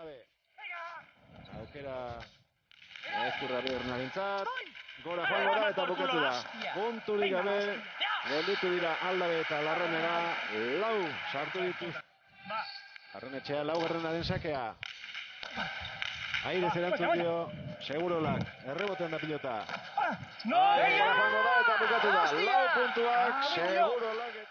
Aldabe. Aukera Ezkurrari Hernarentzat. Gora joango da eta bukatu da. Punturik gabe gelditu dira Aldabe eta Larrañaga. Lau sartu dituz. Arrenetxea laugarrenaren sakea. Aire zerantzun dio Segurolak. Errebotean da pilota. Gora joango da eta bukatu da. Lau puntuak Segurolak eta...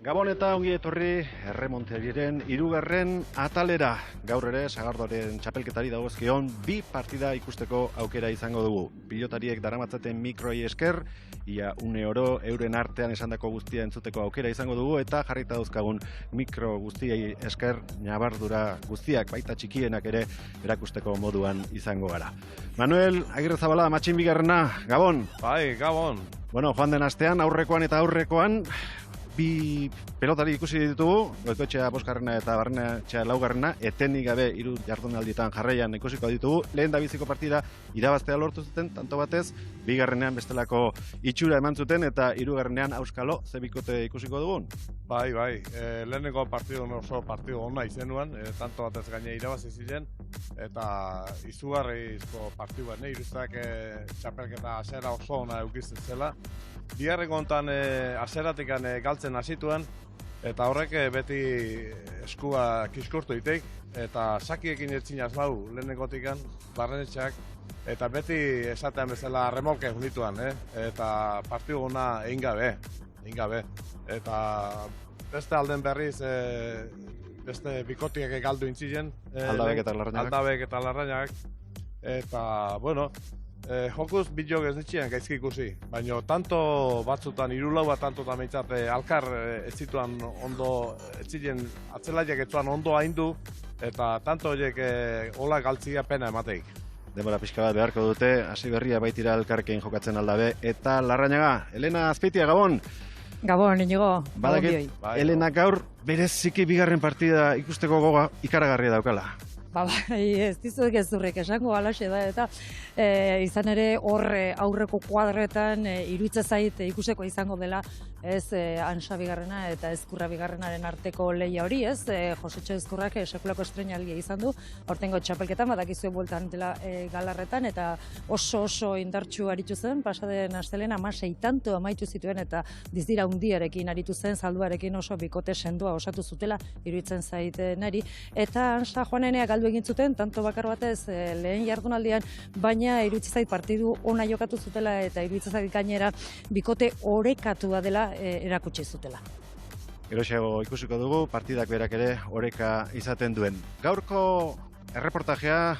Gabon eta ongi etorri Erremonteriaren hirugarren atalera. Gaur ere Sagardoren txapelketari dagozkion bi partida ikusteko aukera izango dugu. Pilotariek daramatzaten mikroi esker, ia une oro euren artean esandako guztia entzuteko aukera izango dugu eta jarrita dauzkagun mikro guztiei esker ñabardura guztiak baita txikienak ere erakusteko moduan izango gara. Manuel Agirrezabala, matxin bigarrena, Gabon. Bai, Gabon. Bueno, joan den astean aurrekoan eta aurrekoan bi pelotari ikusi ditugu, Goikoetxea bosgarrena eta Barrenetxea laugarrena, etenik gabe hiru jardunaldietan jarraian ikusiko ditugu. Lehen dabiziko partida irabaztea lortu zuten, tanto batez, bigarrenean bestelako itxura eman zuten eta hirugarrenean auskalo ze bikote ikusiko dugun. Bai, lehenengo partidu oso partidu ona izenuan, tanto batez gaine irabazi ziren, eta izugarrizko partidu bat, iruztak txapelketa hasiera oso ona eukitzen zela. Bigarrengo hontan hasieratik galtzen hasituan, eta horrek beti eskua kiskurtu ditek, eta sakiekin etzinaz bau lehenengotikan, Barrenetxeak, eta beti esatean bezala remolke unituan, eta partidu ona egin gabe. Eta beste alden berriz, beste bikotiak galdu intzilen. Aldabek eta Larrañagak. Eta, bueno, jokuz bitjok ez nitxean gaizki ikusi, baina tanto batzutan, hiru-lau bat tantotan behintzat alkar ez zituan ondo, ez ziren atzelaiak etzuan ondo haindu, eta tanto horiek hola galtzia pena emateik. Denbora pixka bat beharko dute, hasi berria baitira elkarrekin jokatzen Aldabe eta Larrañaga. Elena Azpeitia, Gabon! Gabon, inigo. Badakit, Elena gaur bereziki bigarren partida ikusteko goga ikaragarria daukala. Bai, ez dizuek ez durrek esango alaxe da, eta izan ere horre aurreko kuadretan iruitza zait ikuseko izango dela, ez Ansa bigarrena eta Ezkurra bigarrenaren arteko lehia hori, ez? Josetxo Ezkurrak sekulako estreinaldia izan du, aurtengo txapelketan, badakizue bueltan dela Galarretan, eta oso indartsu aritu zen, pasaden astelena 16 tanto amaitu zituen, eta dizdira hundiarekin aritu zen, zalduarekin oso bikote sendoa osatu zutela, iruditzen zait neri, eta Ansa Joaneneak galdu egin zuten, tanto bakar batez lehen jardunaldian, baina iruditzen zait partidu ona jokatu zutela eta iruditzen zait gainera bikote orekatua dela erakutsi zutela. Geroxeago ikusiko dugu, partidak berak ere oreka izaten duen. Gaurko erreportajea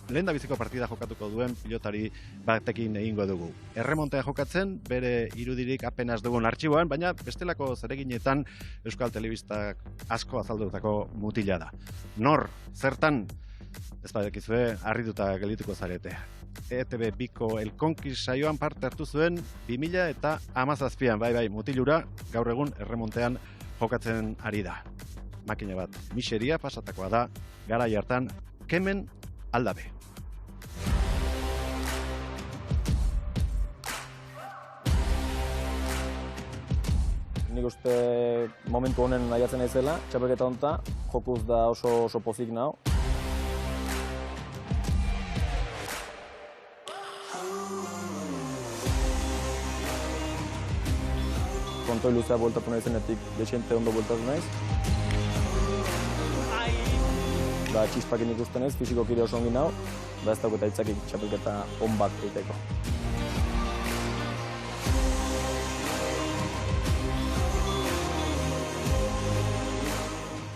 lehendabiziko partida jokatuko duen pilotari batekin egingo dugu. Erremontea jokatzen, bere irudirik apenas dugun artxiboan, baina bestelako zereginetan Euskal Telebistak asko azaldutako mutila da. Nor, zertan, ez badekizue, harrituta geldituko zarete. ETB biko elkonkis saioan parte hartu zuen 2017an, bai, mutilura, gaur egun erremontean jokatzen ari da. Makina bat, miseria pasatakoa da, garai hartan, Kemen Aldabe. Nik uste momentu honen nahiatzen naizela, txapelketa honta, jokuz da oso pozik nao. Kontoi luzea bueltatu nahi zenetik, desiente ondo bueltatu naiz. Da txispakin ikusten ez, fizikokide oso ongi nao, da ez dauketa itzakik txapelketa on bat egiteko.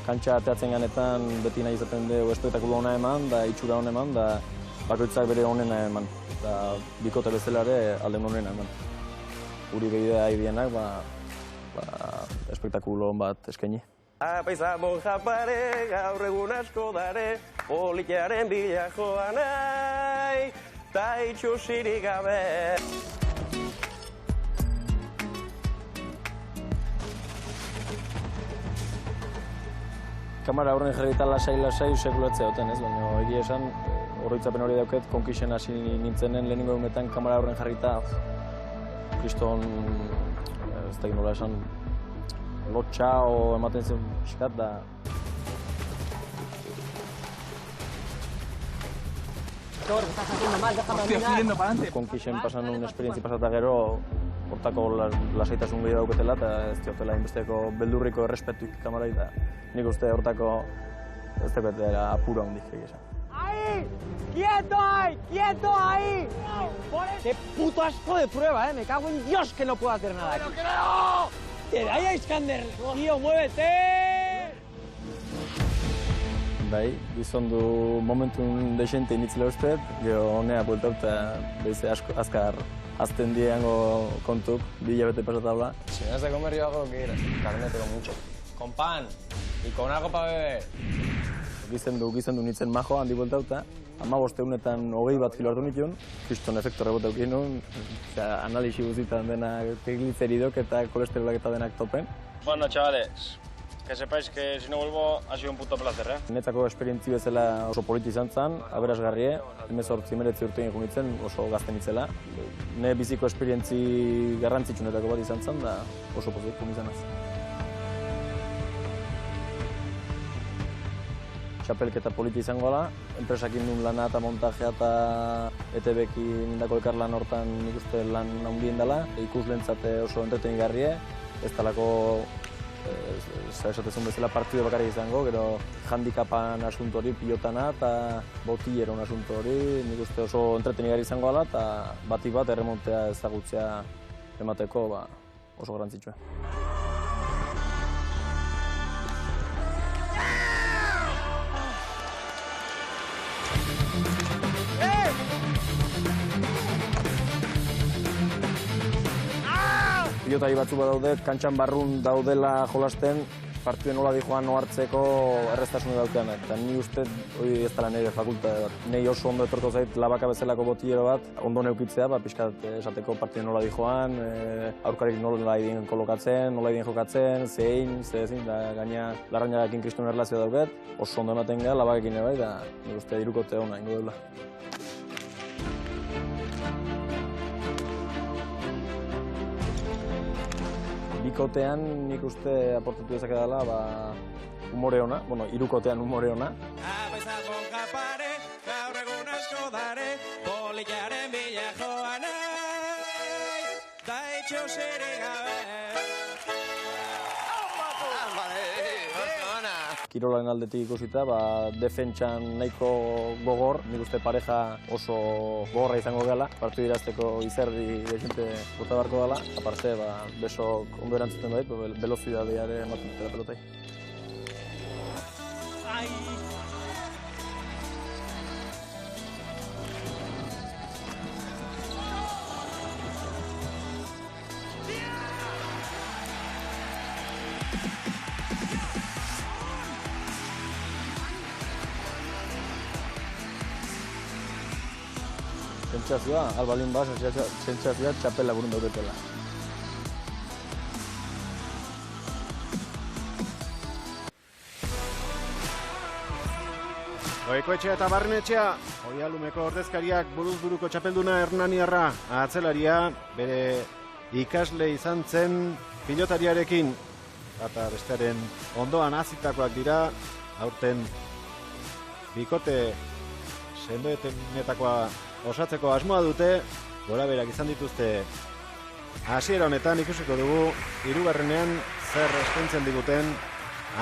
Kantxa ateatzen ganetan beti nahi izaten dugu espektakulo hona eman, da itxura hona eman, da bakoitzak bere honena eman. Da bikote bezala ere alden honena eman. Uri behidea idienak, espektakulo hon bat eskaini. Apaiza monja pare, gaur egun asko dare, politikaren bila joan nahi, ta itxusirik gabe. kamera horren jarrita lasai sekulatzea hoten, ez? Baina egia esan, oroitzapen hori dauket, konkixen hasi nintzenen lehenengo egunetan kamera horren jarrita, kriston, ez da nola esan, lotxa o ematen zen pixkat da. Konkixen pasan nuen esperientzi pasata gero, hortako lasaitasun gehiago dauketela eta ez diotela inbesteko beldurriko errespetuik kamarai da nik uste hortako ez dauketela apuro handik egizan. ¡Ahí! ¡Quieto ahí! ¡Quieto ahí! ¡Qué puto asco de prueba, Me cago en Dios que no puedo hacer nada aquí. ¡Pero ahí, Iskander! ¡Tío, muévete! Bai, gizondu momentun desente initzile ustez, gero honea bueltauta beize azkar azten diengo kontuk, 2 hilabete pasatabla. Si me das de comer yo hago lo que quieras, también te como mucho. Con pan y con algo para beber. Gizendu nintzen majo handi bueltauta, 15 egunetan 21 kilo hartu nituen, kriston efektu rebote eukin nuen, analisi guztietan dena trigliceridok eta kolesterolak eta denak topen. Bueno, chavales, que sepáis que si no vuelvo ha sido un puto placer, Netzako esperientzi bezala oso politi izan zen, aberasgarrie, 18-19 urte egin junitzen, oso gazten itzela. Ne biziko esperientzi garrantzitsunetako bat izan zen, da oso pozik izan az. Txapelketa politi izango da, enpresakin nuen lana eta montajea eta ETB-ekin indako elkarlan hortan nik uste lan handien dela, ikuslentzate oso entretenigarrie, ez talako esatezun bezala partidu bakarrik izango, gero handikapan asunto hori, pilotana eta botilleron asunto hori, nik uste oso entretenigarri izango dela eta batik bat erremontea ezagutzea emateko oso garrantzitsua. Pilotari batzu badaude, kantxan barrun daudela jolasten, partiduen nola dijoan hartzeko erreztasune daukeanak. Eta ni uste hori ez dela nire fakultate bat. Nei oso ondo etorko zait labaka bezalako botillero bat, ondo neukitzea, pixkat esateko partiduen nola dijoan, aurkarik nola idien kolokatzen, nola idien jokatzen, zein, da gaina larrainagakin kristun erlazio dauket, oso ondo ematen gara labakakin bai, da nik uste irukote hona ingo dela. Bikotean nik uste aportatu dezakedala humore ona, hirukotean humore ona. gaur egun asko dare, polikaren bila joan nahi, ta itxosere gabe. Kirolaren aldetik ikusita, defentsan nahiko gogor, nik uste pareja oso gogorra izango gala, partidu irazteko izerdi desente bota barko dela, aparte besok ondo erantzuten bait, velozidadeare ematen dutela pelotai. Sentsazioa, albalin bas, sentsazioa txapela burun daudetela. Goikoetxea eta Barrenetxea, Oihalumeko ordezkariak buruz-buruko txapelduna Hernaniarra atzelaria, bere ikasle izan zen pilotariarekin. Eta bestearen ondoan hazitakoak dira, aurten bikote sendoetenetakoa osatzeko asmoa dute, goraberak izan dituzte hasiera honetan ikusiko dugu, hirugarrenean zer eskaintzen diguten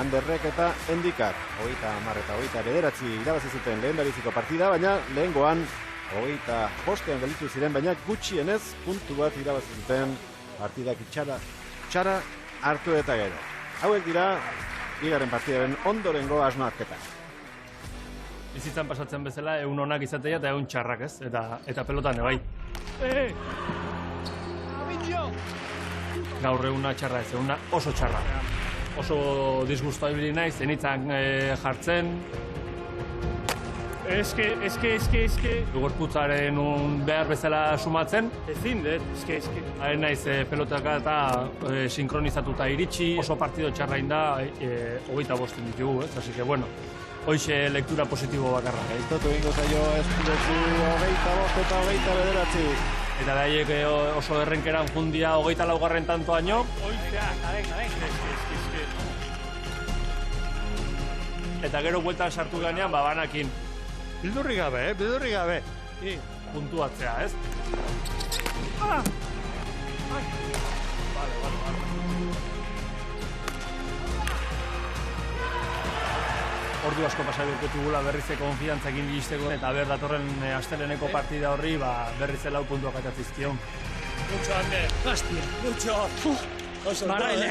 Anderrek eta Endikak. 30 eta 29 irabazi zuten lehendabiziko partida, baina lehengoan 25 gelditu ziren, baina gutxienez puntu bat irabazi zuten partidak txara hartu eta gero. Hauek dira bigarren partidaren ondorengo asmoaketak. Bizitzan pasatzen bezala, egun onak izatea eta egun txarrak, ez? Eta pelotan, bai. Gaur eguna txarra ez, eguna oso txarra. Oso disgustoa ibili naiz, zenitzan jartzen. Eske. Gorputzaren behar bezala sumatzen. Ezin, eske. Haren naiz pelotaka eta sinkronizatuta iritsi. Oso partido txarrain da, 25 ditugu, ez? Así que, bueno, hoxe lektura positibo bakarra. Gaiztotu egingo zaio Espiletxu 25 eta 29. Eta daiek oso errenkeran jundia 24. tantoaino. Oizea, venga. Eta gero bueltan sartu ganean, banakin. Bildurri gabe. Puntuatzea, ez? Ordu asko pasai urketugula berrize konfiantzakin iristeko eta datorren asteleneko partida horri berriz 4 puntuak atatzizkion. Mucho, Ander. Hostia, mucho. Marraile.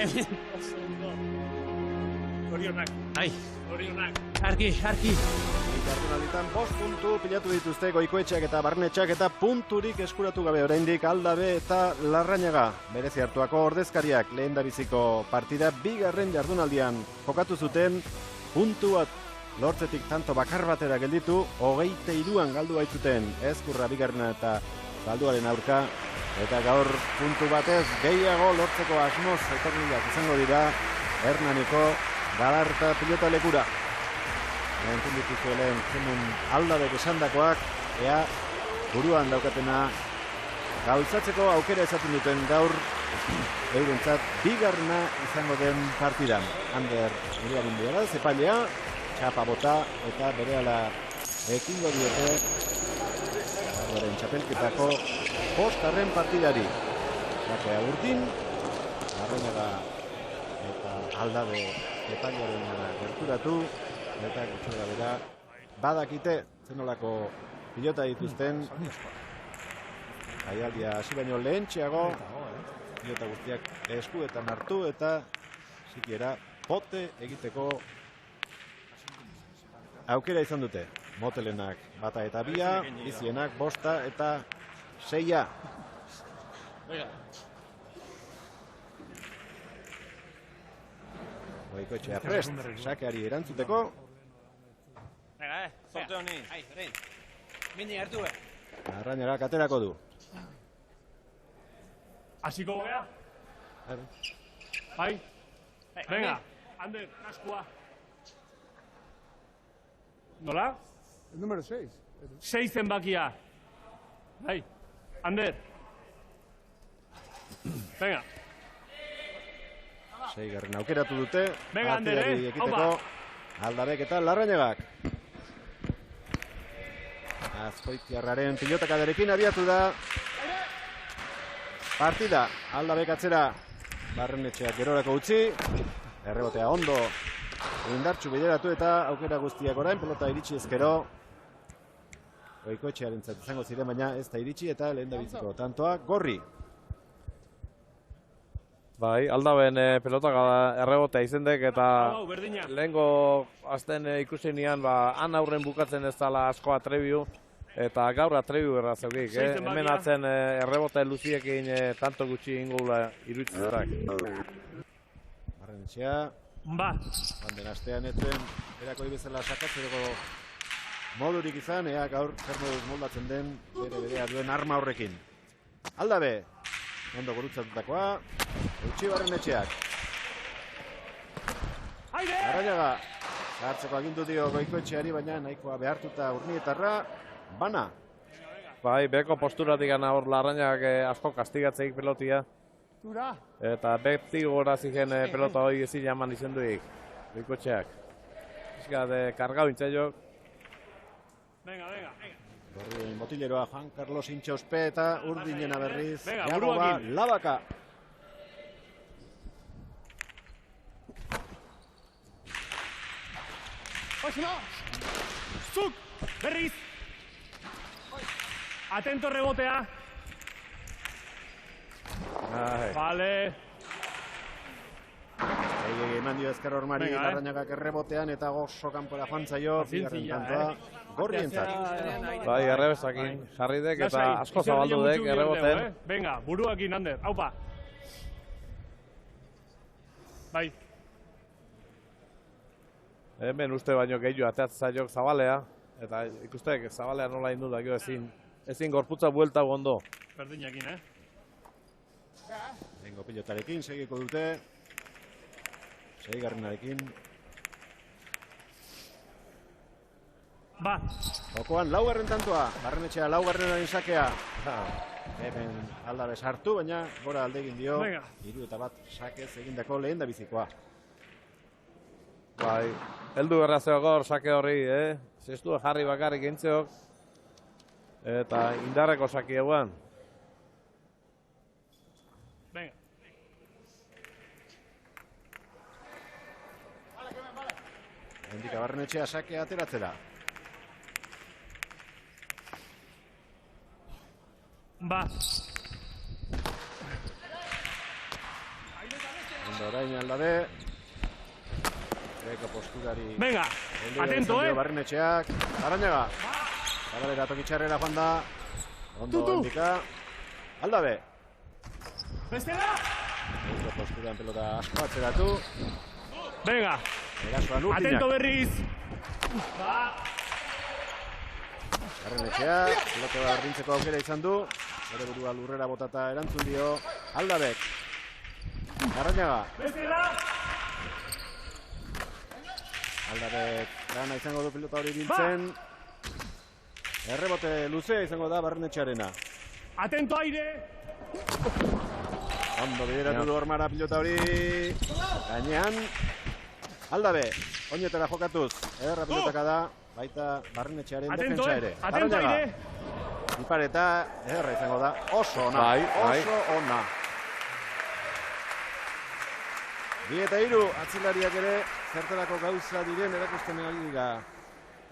Orionak. Arki. Jardunalditan 5 puntu pilatu dituzte Goikoetxeak eta Barnetxeak eta punturik eskuratu gabe oraindik Aldabe eta Larrañaga. Berezi hartuako ordezkariak lehendabiziko partida 2. jardunaldian jokatu zuten puntuat lortzetik tanto bakar batera gelditu 23an galdu baitzuten Ezkurra 2. eta galduaren aurka eta gaur puntu batez gehiago lortzeko asmoz etorniak izango dira Hernaniko Galarta pilota lekura. Entzun dituzuelen zenun Aldabek esandakoak, ea buruan daukatena gauzatzeko aukera esaten duten gaur eurentzat 2. izango den partidan. Ander Iriarin duela, zepailea, txapa bota eta berehala ekingo diote Ardoren txapelketako 5. partidari. Jakea Urtin, Larrañaga eta Aldabe epailearen gerturatu eta gutxura bera badakite zenolako pilota dituzten jaialdia hasi baino lehentxeago pilota guztiak eskuetan hartu eta sikiera pote egiteko aukera izan dute. Motelenak 1 eta 2, bizienak 5 eta 6. Goikoetxea prest, sakeari erantzuteko. Venga, Zorte honi. Mini hartu be. Larrañagak aterako du. Hasiko gea? Bai? Venga, Ander, kaskua. Nola? El número 6. 6 zenbakia. Bai, Ander. Venga. 6. aukeratu dute. Venga, Ander, ekiteko Aldabek eta Larrañagak. Azkoitiarraren pilotakaderekin abiatu da partida. Aldabek atzera, Barrenetxeak gerorako utzi. Errebotea ondo indartsu bideratu eta aukera guztiak orain pelota iritsi ezkero. Goikoetxearentzat izango ziren baina ez da iritsi eta lehendabiziko tantoa gorri. Bai, Aldaben pelotaka errebotea izendek eta lehengo azten ikusinean han aurren bukatzen ez dela asko atrebiu eta gaur atrebiu erra zeugik. Hemen atzen errebotea luziekin tanto gutxi ingula iruditzetak. Barrenetxea. Banden astean etzen erako bezala sakatzeko modurik izan, ea gaur zer moduz moldatzen den berea duen arma horrekin. Aldabe, ondo gurutzatutakoa, eutxi Barrenetxeak. Larrañaga, hartzeko agindu dio Goikoetxeari, baina nahikoa behartuta Urnietarra, bana. Bai, beko posturatik gana hor Larrañagak asko kastigatzeik pelotia. Eta beti gora ziren pelota hori ezin jaman izenduik, Goikoetxeak. Fiskat, kargau intzaiok. Venga. Gorri motileroa Juan Carlos Intxauspe eta Urdinena berriz. Jagoba, Labaka. Zuk, berriz. Atento rebotea. Vale. Eman dio ezker hormari Larrañagak errebotean eta gozo kanpora joan zaio, bigarren tantoa gorrientzat. Bai, errebesakin jarri dek eta asko zabaldu dek erreboten. Venga, buruakin, Ander, haupa. Bai. Hemen uste baino gehiago ateatzen zaiok zabalea. Eta ikustek, Zabalean nola indu da, ezin gorputza buelta ondo. Berdinakin, Lehengo pilotarekin segiko dute. Seigarrenarekin. Ba. Jokoan laugarren tantua. Barrenetxea laugarrenaren sakea. Hemen Aldabe sartu, baina gora alde egin dio. 3-1 sakez egindako lehen da bizikoa. Bai, heldu errazeo gor sake horri, Zestu jarri bakarrik entzeok. Eta indarreko saki eguan. Venga. Hendika Barrenetxea sakea ateratzera. Ba. Ondo orain Aldabe. Eko posturari. Venga, atento, Barrenetxeak. Arrañaga. Zabalera tokitxarrera joan da. Ondo Hendika. Aldabe. Bestela! Eko posturan pelota asko atzeratu. Venga. Erasoan urtinak. Atento berriz. Barrenetxeak. Pelota berdintzeko aukera izan du. Bere burua lurrera botata erantzun dio. Aldabek. Arrañaga. Bestela! Aldabek gana izango du pilota hori biltzen. Errebote luzea izango da Barrenetxearena. Atento aire! Ondo bideratu du Ormara pilota hori. Gainean. Aldabe, oinetara jokatuz. Ederra pilotaka da. Baita Barrenetxearen defentsa ere. Atento aire! Ipareta, ederra izango da. Oso ona. Oso ona. 2-3 atzilariak ere zertarako gauza diren erakusten ari dira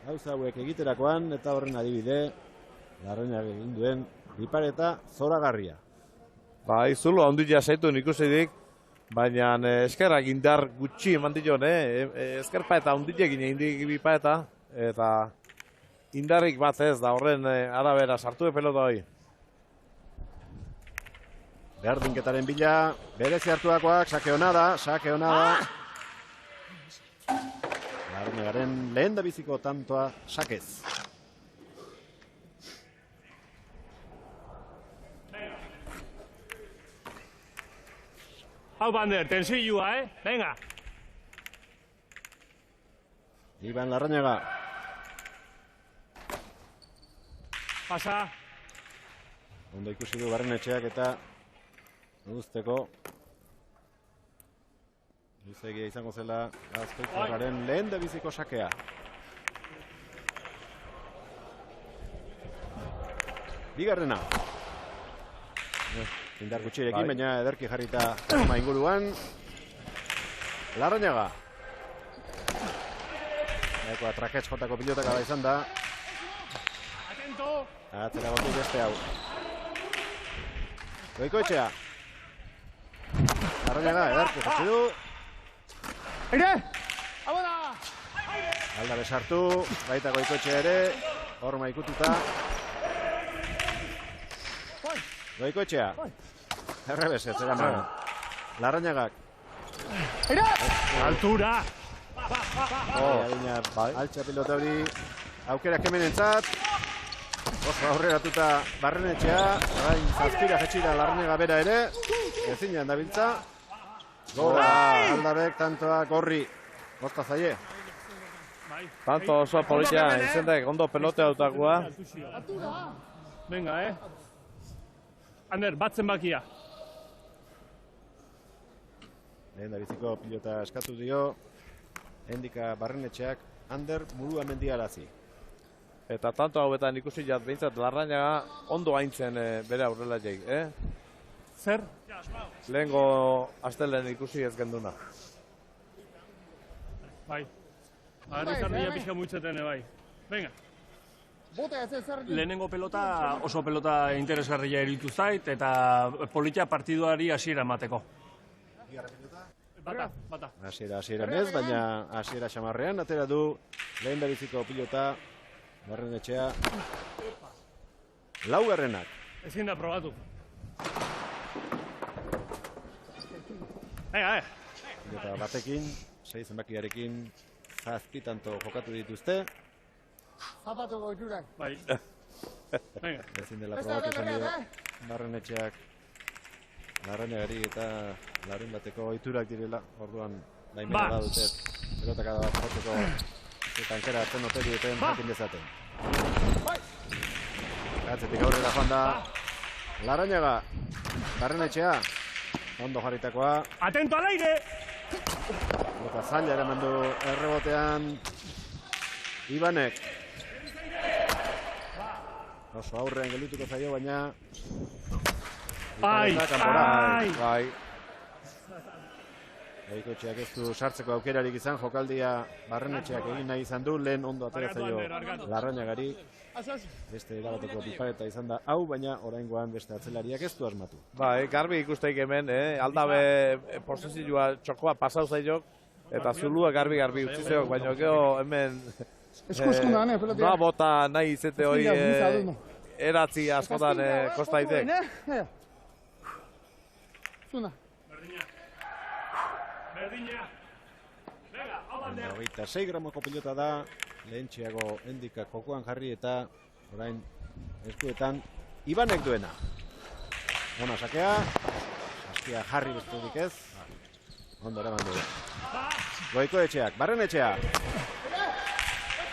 gauza hauek egiterakoan, eta horren adibide Larrañagak egin duen Ipareta zoragarria. Bai, zulo handia zaitu ikusidik, baina eskerrak indar gutxi eman dion, eskerpa eta handiekin egin dik Ipareta, eta indarrik bat ez da horren arabera sartu pelota hori. Berdinketaren bila, berezi hartuakoak, sake hona da. Larrañagaren lehen da biziko tantoa sakez. Hau Bander, tensioa, Venga. Iban Larrañaga. Pasa. Ondo ikusi du Barrenetxeak eta guzteko luzegia izango zela Azkoitzarraren lehen da biziko sakea. Bigarrena. Indar gutxirekin, baina ederki jarrita forma inguruan. Larrañaga. Eko atraketz jotako pilotaka da izan da. Atento! Atzera gotu beste hau. Goikoetxea. Larrañaga, ederki jatzi du. Aire! Aldabe sartu, baita Goikoetxea ere. Horma ikututa. Goikoetxea. Errebes, etzera mano. Larrañagak. Altura! Altxa pilota hori. Aukerak hemen entzat. Oso aurreratuta Barrenetxea. Orain zazpira jetxira Larrañaga bera ere. Ezinean dabiltza. Gola Aldabek tantoa gorri. Bosta zaie. Tanto oso politia, izendek ondo pelotea dutakoa. Venga, Ander, batzen bakia. Lehen da biziko pilota eskatu dio. Hendika Barrenetxeak Ander burua mendiarazi. Eta tanto hauetan ikusi jat behintzat Larrañaga ondo haintzen bere aurrela jaik, Zer? Lehengo astelen ikusi ez genduna. Bai. Agarri zardia pixka muitzeten, bai. Venga. Lehenengo pelota oso pelota interesgarria iritu zait, eta politia partiduari hasiera emateko. Bata. Hasiera ez, baina hasiera xamarrean atera du lehen da biziko pilota Barrenetxea. Laugarrenak. Ezin da probatu. Venga. Pilota batekin, 6 zenbakiarekin, 7 tanto jokatu dituzte. Zapatuko iturak. Bai. Venga. Ezin dela probak izan dio Barrenetxeak Larrañagari eta larun bateko oiturak direla, orduan baimena da dute. Pelotaka da bateko tankera hartzen ote dieten jakin dezaten. Atzetik aurrera joan da Larrañaga, Barrenetxea, ondo jarritakoa. Atento al aire! Eta zaila eraman du errebotean Ibanek. Oso aurrean geldituko zaio, baina Bai. Goikoetxeak ez du sartzeko aukerarik izan, jokaldia Barrenetxeak egin nahi izan du, lehen ondo ateratzaio Larrañagari. Beste erabateko pipareta izan da hau, baina oraingoan beste atzelariak ez du asmatu. Bai, garbi ikusteik hemen, aldabe posizioa txokoa pasau zailok, eta zulua garbi utzi zeok, baina gero hemen Eskuskundan, pelotia. noa bota nahi izete hoi eratzi askotan kostaitek. Zuna. Berdina. Venga, abalde. 26 gramoko pilota da, lehentxeago endika jokoan jarri eta orain eskuetan Ibanek duena. Ona sakea, askia jarri besterik ez, ondo eraman du. Goikoetxeak, Barrenetxea.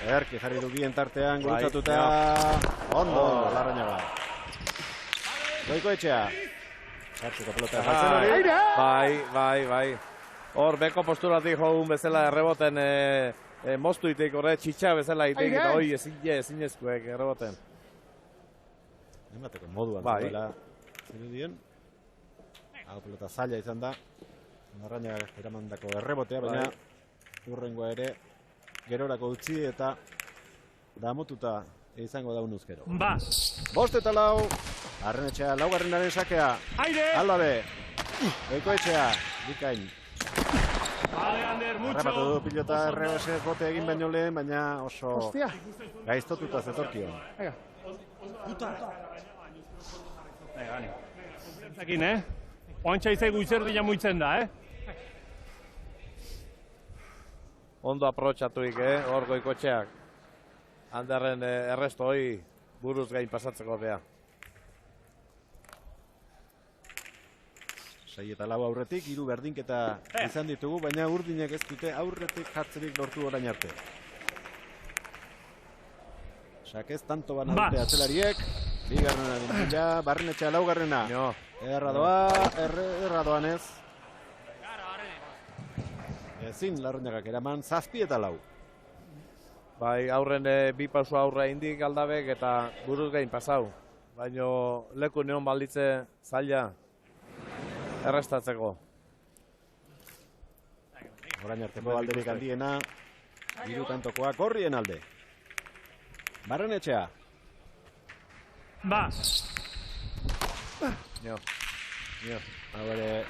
Erki jarri du bien tartean, gurutzatuta, ondo, Larrañaga. Goikoetxea. Sartzeko pelota jartzen hori. Bai. Hor, beko posturatik jogun bezala erreboten moztu itek, horre txitsa bezala itek, eta hoi ezinezkoek erreboten. Emateko moduan duela zirudien. Hau pelota zaila izan da. Larrañaga eramandako errebotea, baina urrengoa ere gerorako utzi eta damututa izango daun uzkero. Ba. 5 eta 4. Barrenetxea laugarrenaren sakea. Aire. Aldabe. Goikoetxea. Bikain. Vale, Ander, mucho. Arrapatu du pilota errebesez bote egin baino lehen, baina oso gaiztotuta zetorkion. Venga. Zakin, Oantxa izaigu izerdila muitzen da, Ondo aprobetxatuik, hor Goikotxeak. Anderren erresto hoi buruz gain pasatzeko bea. 6 eta 4 aurretik, 3 berdinketa izan ditugu, baina urdinek ez dute aurretik jartzerik lortu orain arte. Sakez tanto bana dute atzelariek, bigarrenaren bila, Barrenetxea laugarrena. Erradoan ez. Ezin Larrañagak eraman 7 eta 4. Bai, aurren bi pausu aurra indik Aldabek eta buruz gain pasau. Baina leku neon balditze zaila errestatzeko. Orain arteko alderik handiena, 3 tantokoa Gorrien alde. Barrenetxea. Ba. Hau ere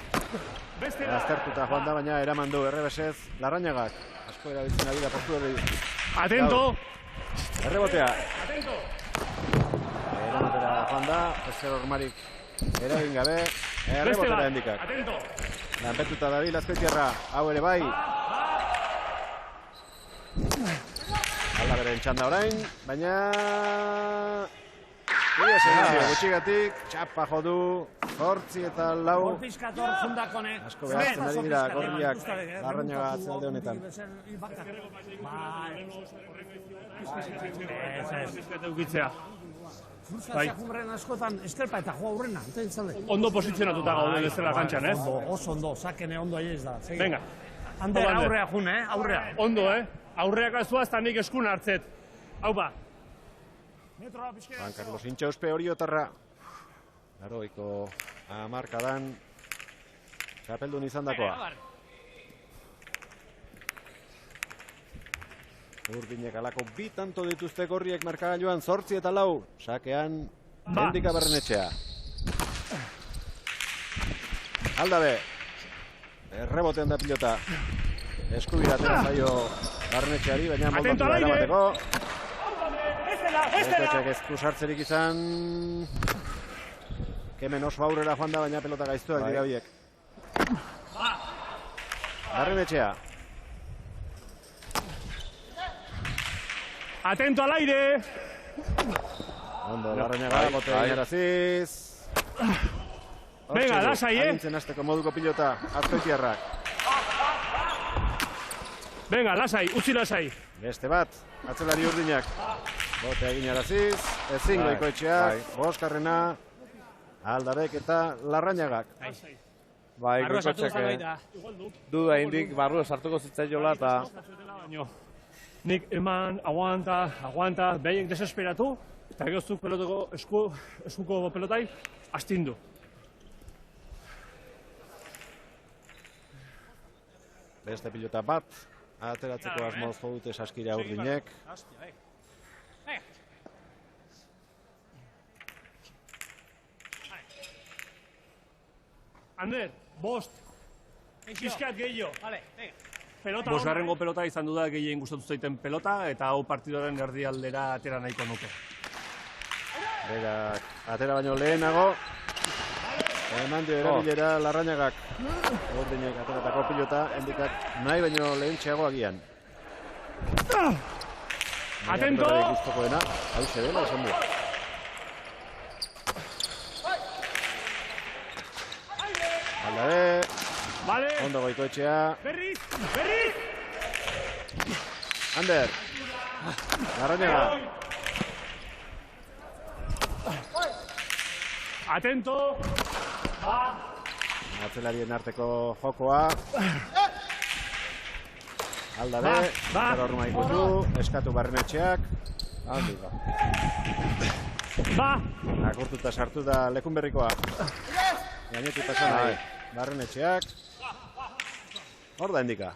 aztertuta joan da, baina eraman du errebesez Larrañagak. Asko erabiltzen ari da postu hori. Atento! Errebotea. Atento! Eramatera joan da, ezer hormarik eragin gabe. Errebotera endikak. Atento! Lanpetuta dabil Azpeitiarra, hau ere bai. Aldaberen txanda orain, baina... Gutxigatik, txapa jodu, 8 eta 4. Asko behazten ari dira Gorriak Larrañaga atzelalde honetan. Ondo posizionatuta gaude bezala kantxan, ez? Oso ondo, sakene ondo aiz da. Venga. Ander, aurrea jun, aurrea. Ondo, aurreak azuaz eta nik eskun hartzet. Hau ba. Juan Carlos Intxauspe Oriotarra. Laroiko hamarkadan txapeldun izan dakoa. Urdinek alako 2 tanto dituzte Gorriek markagailuan 8 eta 4. Sakean Endika Barrenetxea. Aldabe. Errebotean da pilota. Eskubira atera zaio Barrenetxeari, baina moldatua eramateko. Goikotxeak ez du sartzerik izan. Kemen oso aurrera joan da, baina pelota gaiztuak dira biek. Barrenetxea. Atento al aire! Ondo, Larrañaga, bote inaraziz. Venga, lasai, Agintzen hasteko moduko pilota, azpeitiarrak. Venga, lasai, utzi lasai. Beste bat, atzelari urdinak. Bote egin araziz, ezin Goikoetxeak, boskarrena, Aldabek eta Larrañagak. Bai, Goikoetxeak duda indik barru sartuko zitzaiola eta... Nik eman, aguanta, behiek desesperatu, eta egoztuk pelotako eskuko pelotai, astindu. Beste pilota bat, ateratzeko asmoz jo dute Saskira urdinek. Ander, bost, pizkat gehiago. Bosgarrengo pelota izan du da gehien gustatu zaiten pelota, eta hau partidoaren erdialdera atera nahiko nuke. Berak, atera baino lehenago, eman dio erabilera Larrañagak. Urdinek ateratako pilota, endikak nahi baino lehentxeago agian. Atento! Gustokoena, hau dela esan du. Aldabe, ondo Goikoetxea. Berriz! Ander, Larrañaga. Atento! Atzelarien arteko jokoa. Aldabe, zer horma ikutu, eskatu Barrenetxeak. Agurtuta sartu da Lekunberrikoa. Gainetik pasan nahi, Barrenetxeak. Hor da endika.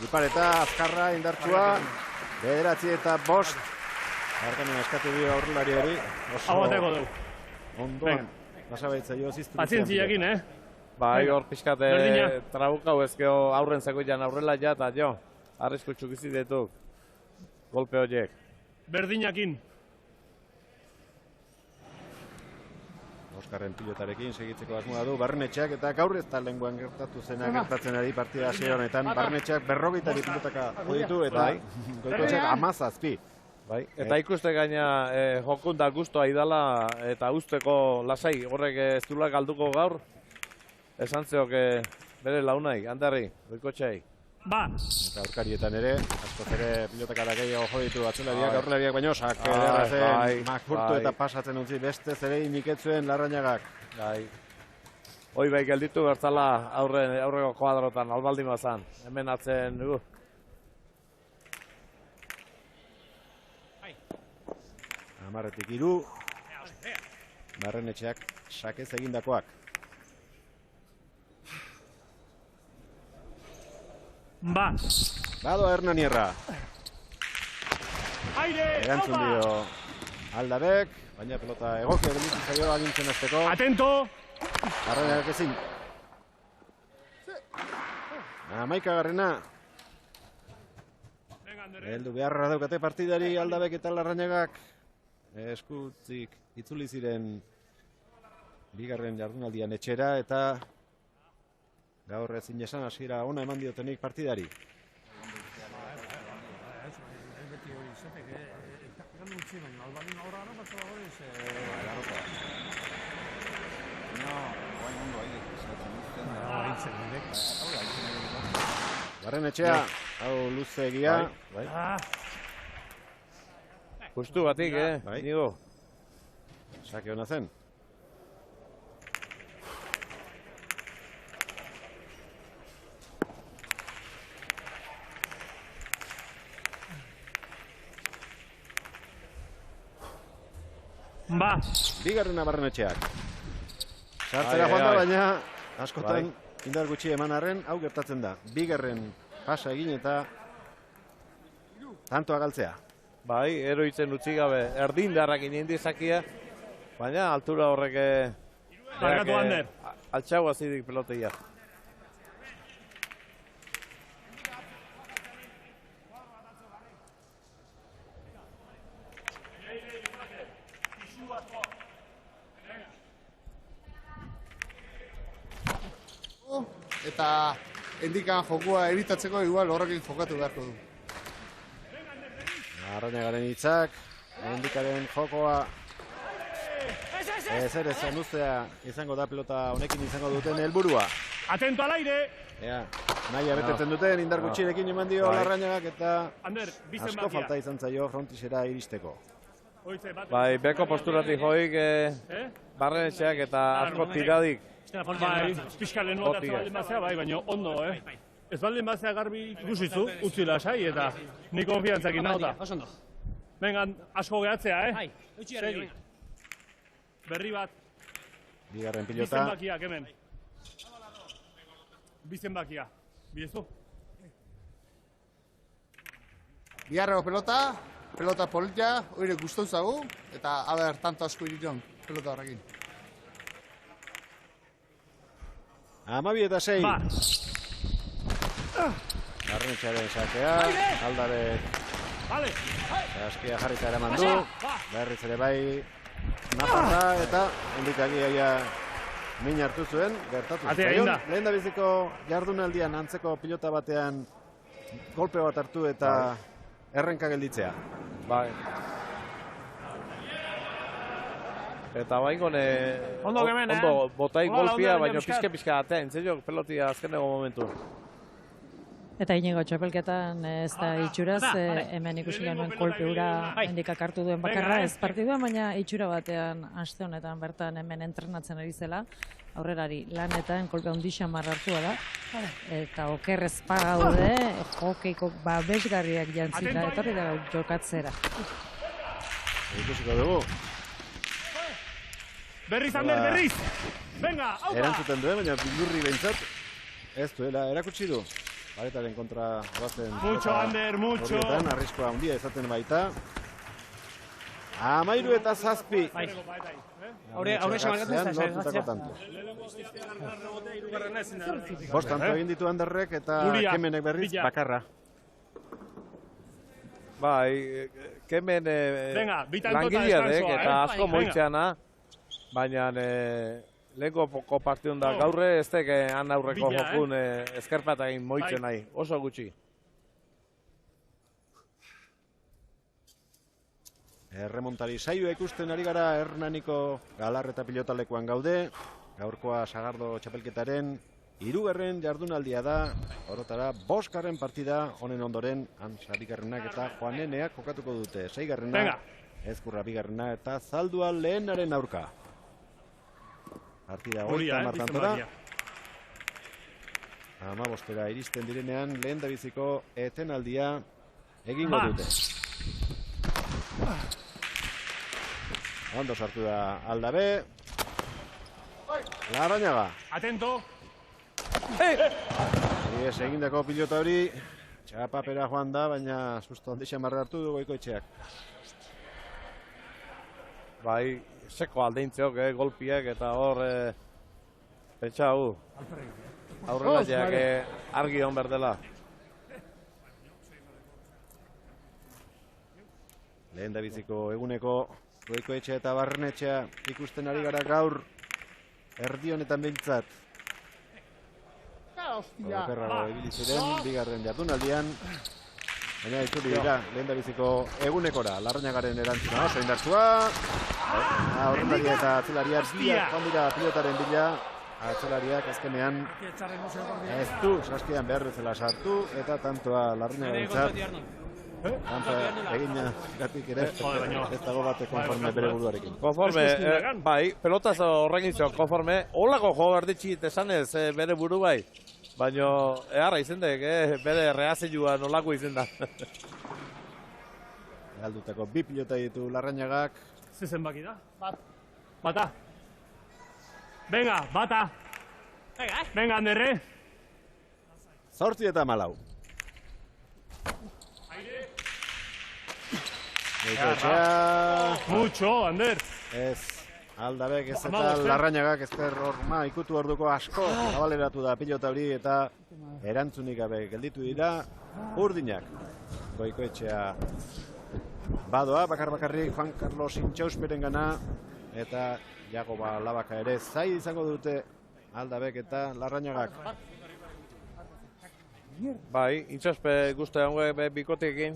Ipareta, azkarra, indartua. 9-5. Barkanen eskatu dio aurrelariari. Hau bateko du. Ondoan, basabaitza jo ziztu. Pazientziakin, Bai, hor pixkate trabukau ezkeo aurren zegoian aurrela ja, eta jo, arriskutxuk izidetuk. Golpe horiek. Berdinakin. Oskarren pilotarekin segitzeko asmoa du Barrenetxeak, eta gaur ez da lenguan gertatu zena gertatzen ari partida hasiera honetan. Barrenetxeak 40 pilotaka ditu eta Goikoetxeak 17. Eta ikuste gaina jokunda guztua idala eta usteko lasai horrek ez duela galduko gaur. Esan zeok bere launai, Anderri, Goikoetxeai. Eta aurkarietan ere, askoz ere pilotakara gehiago jo ditu atzelariak, aurrelariak baino, sake ederrazen, makurtu eta pasatzen utzi beste zere iniketzuen Larrañagak. Hoi bai gelditu bertzala aurreko kuadrotan, albaldin bazan, hemen atzen dugu. Amarretik 3, Barrenetxeak sakez egindakoak. Bado Hernanierra. Erantzun dio Aldabek, baina pelota egokia gelditu zaio agintzen azteko. Atento! Barrenagak ezin. 11. Heldu beharra daukate partidari Aldabek eta Larrañagak. Eskutzik itzuli ziren bigarren jardunaldian etxera eta gaur ezin esan hasiera ona eman diotenik partidari. Barrenetxea, hau luze egia. Justu batik, nigo. Sake hona zen. Bigarrena Barrenetxeak. Sartzera joan da, baina askotan indar gutxi eman arren, hau gertatzen da. Bigarren pasa egin eta tantoa galtzea. Bai, eroitzen utzi gabe, erdindarrak inen dizakia, baina altura horrek altxau azidik peloteia. Eta endikan jokua eritatzeko igual horrekin jokatu beharko du. Larrañagaren hitzak, Endikaren jokoa. Ez ere zanuztea izango da pelota honekin izango duten helburua. Atento al aire! Ea, nahia betetzen duten indar gutxirekin eman dio Larrañagak eta asko falta izan zaio frontisera iristeko. Bai, beko posturatik joik Barrenetxeak eta asko tiradik. Bai, pixkalen notatzen baldin bazea, bai, baina ondo, Ez baldin bazea garbi ikusizu, utzi lasai eta ni konfiantzakin nauta. Venga, asko gehatzea, Segi. Berri bat. Bigarren pilota. Bizenbakiak hemen. Bizenbakia. Biezu? Biharreko pelota polita, oire guztau zagu, eta haber, tanto asko iriton pelota horrekin. 12-6. Barrenetxearen sakea, Aldabek askia jarrita eraman du, berriz ere bai Nafarra eta Endikagia min hartu zuen, gertatu zuen. Lehen da biziko jardunaldian antzeko pilota batean golpe bat hartu eta errenka gelditzea. Bai. Eta ondo botai golpia, baina pixka atea, entzio pelotia azkeneko momentu. Eta inigo txapelketan ez da itxuraz, hemen ikusi genuen kolpe hura Endikak hartu duen bakarra ez partiduan, baina itxura batean aste honetan bertan hemen entrenatzen ari zela, aurrerari lanetan kolpe hondixan marrartua da, eta okerrez pagaude, jokeiko babesgarriak jantzita, etorri da jokatzera. Ikusiko dugu. Berriz, Ander, berriz! Venga, aupa! Erantzuten duen, baina bildurri behintzat ez duela erakutsi du. Baretaren kontra bazen... Mucho, Ander, mucho! Horietan, arriskoa handia ezaten baita. 13-7. Aurre semarkatzen Bost tanto egin ditu Anderrek eta Kemenek berriz bakarra. Bai, Kemen langileadek eta asko moitzeana, baina lehenko partidun da gaurre ez teke han aurreko jokun eskerpat egin moitzen nahi, oso gutxi. Erremontari saioa ikusten ari gara Hernaniko galar eta pilotalekuan gaude. Gaurkoa Sagardo txapelketaren 3. jardunaldia da. Orotara 5. partida honen ondoren Sarigarrenak eta Joaneneak jokatuko dute. 6. Ezkurra 2. eta Zaldua lehenaren aurka. Partida hogeita martantora. 15 iristen direnean lehen da biziko etenaldia egingo dute. Ondo sartu da Aldabe. Larrañaga. Atento. Ez egindako pilota hori txapapera joan da, baina susto handixan marra hartu du Goikoetxeak. Bai, seko aldeintzeok, golpiak eta hor pentsa hu. Aurrela jak argi hon berdela. Lehen da biziko eguneko Goikoetxea eta Barrenetxea ikusten ari gara gaur erdi honetan behintzat. Okerrago ibili ziren, 2. jardunaldian. Baina itzuli dira, lehen da biziko egunekora. Larrañagaren erantzuna oso indartsua. Aurrelaria eta atzelaria biak joan dira pilotaren bila. Atzelariak azkenean ez du saskian behar bezala sartu eta tantoa Larrañagaren txat. Egina gatik ere, ez dago bate konforme bere buruarekin. Konforme, bai, pelotaz horrekin zio, konforme, holako jo berditxit esan ez bere buru bai. Baina, eharra izendek, bere reazioa nolako izenda. Galdutako 2 pilota ditu Larrañagak. Zezen baki da? Bata. Venga, bata. Venga, Anderre. 8 eta 14. Mucho, Ander. Ez, Aldabek ez eta Larrañagak ezker horma ikutu orduko asko zabaleratu da pilota hori eta erantzunik gabe gelditu dira urdinak. Goikoetxea badoa, bakar-bakarrik Juan Carlos Intxausperen gana eta Jagoba Labaka ere zai izango dute Aldabek eta Larrañagak. Bai, intzazpe guzti hango bikotekin,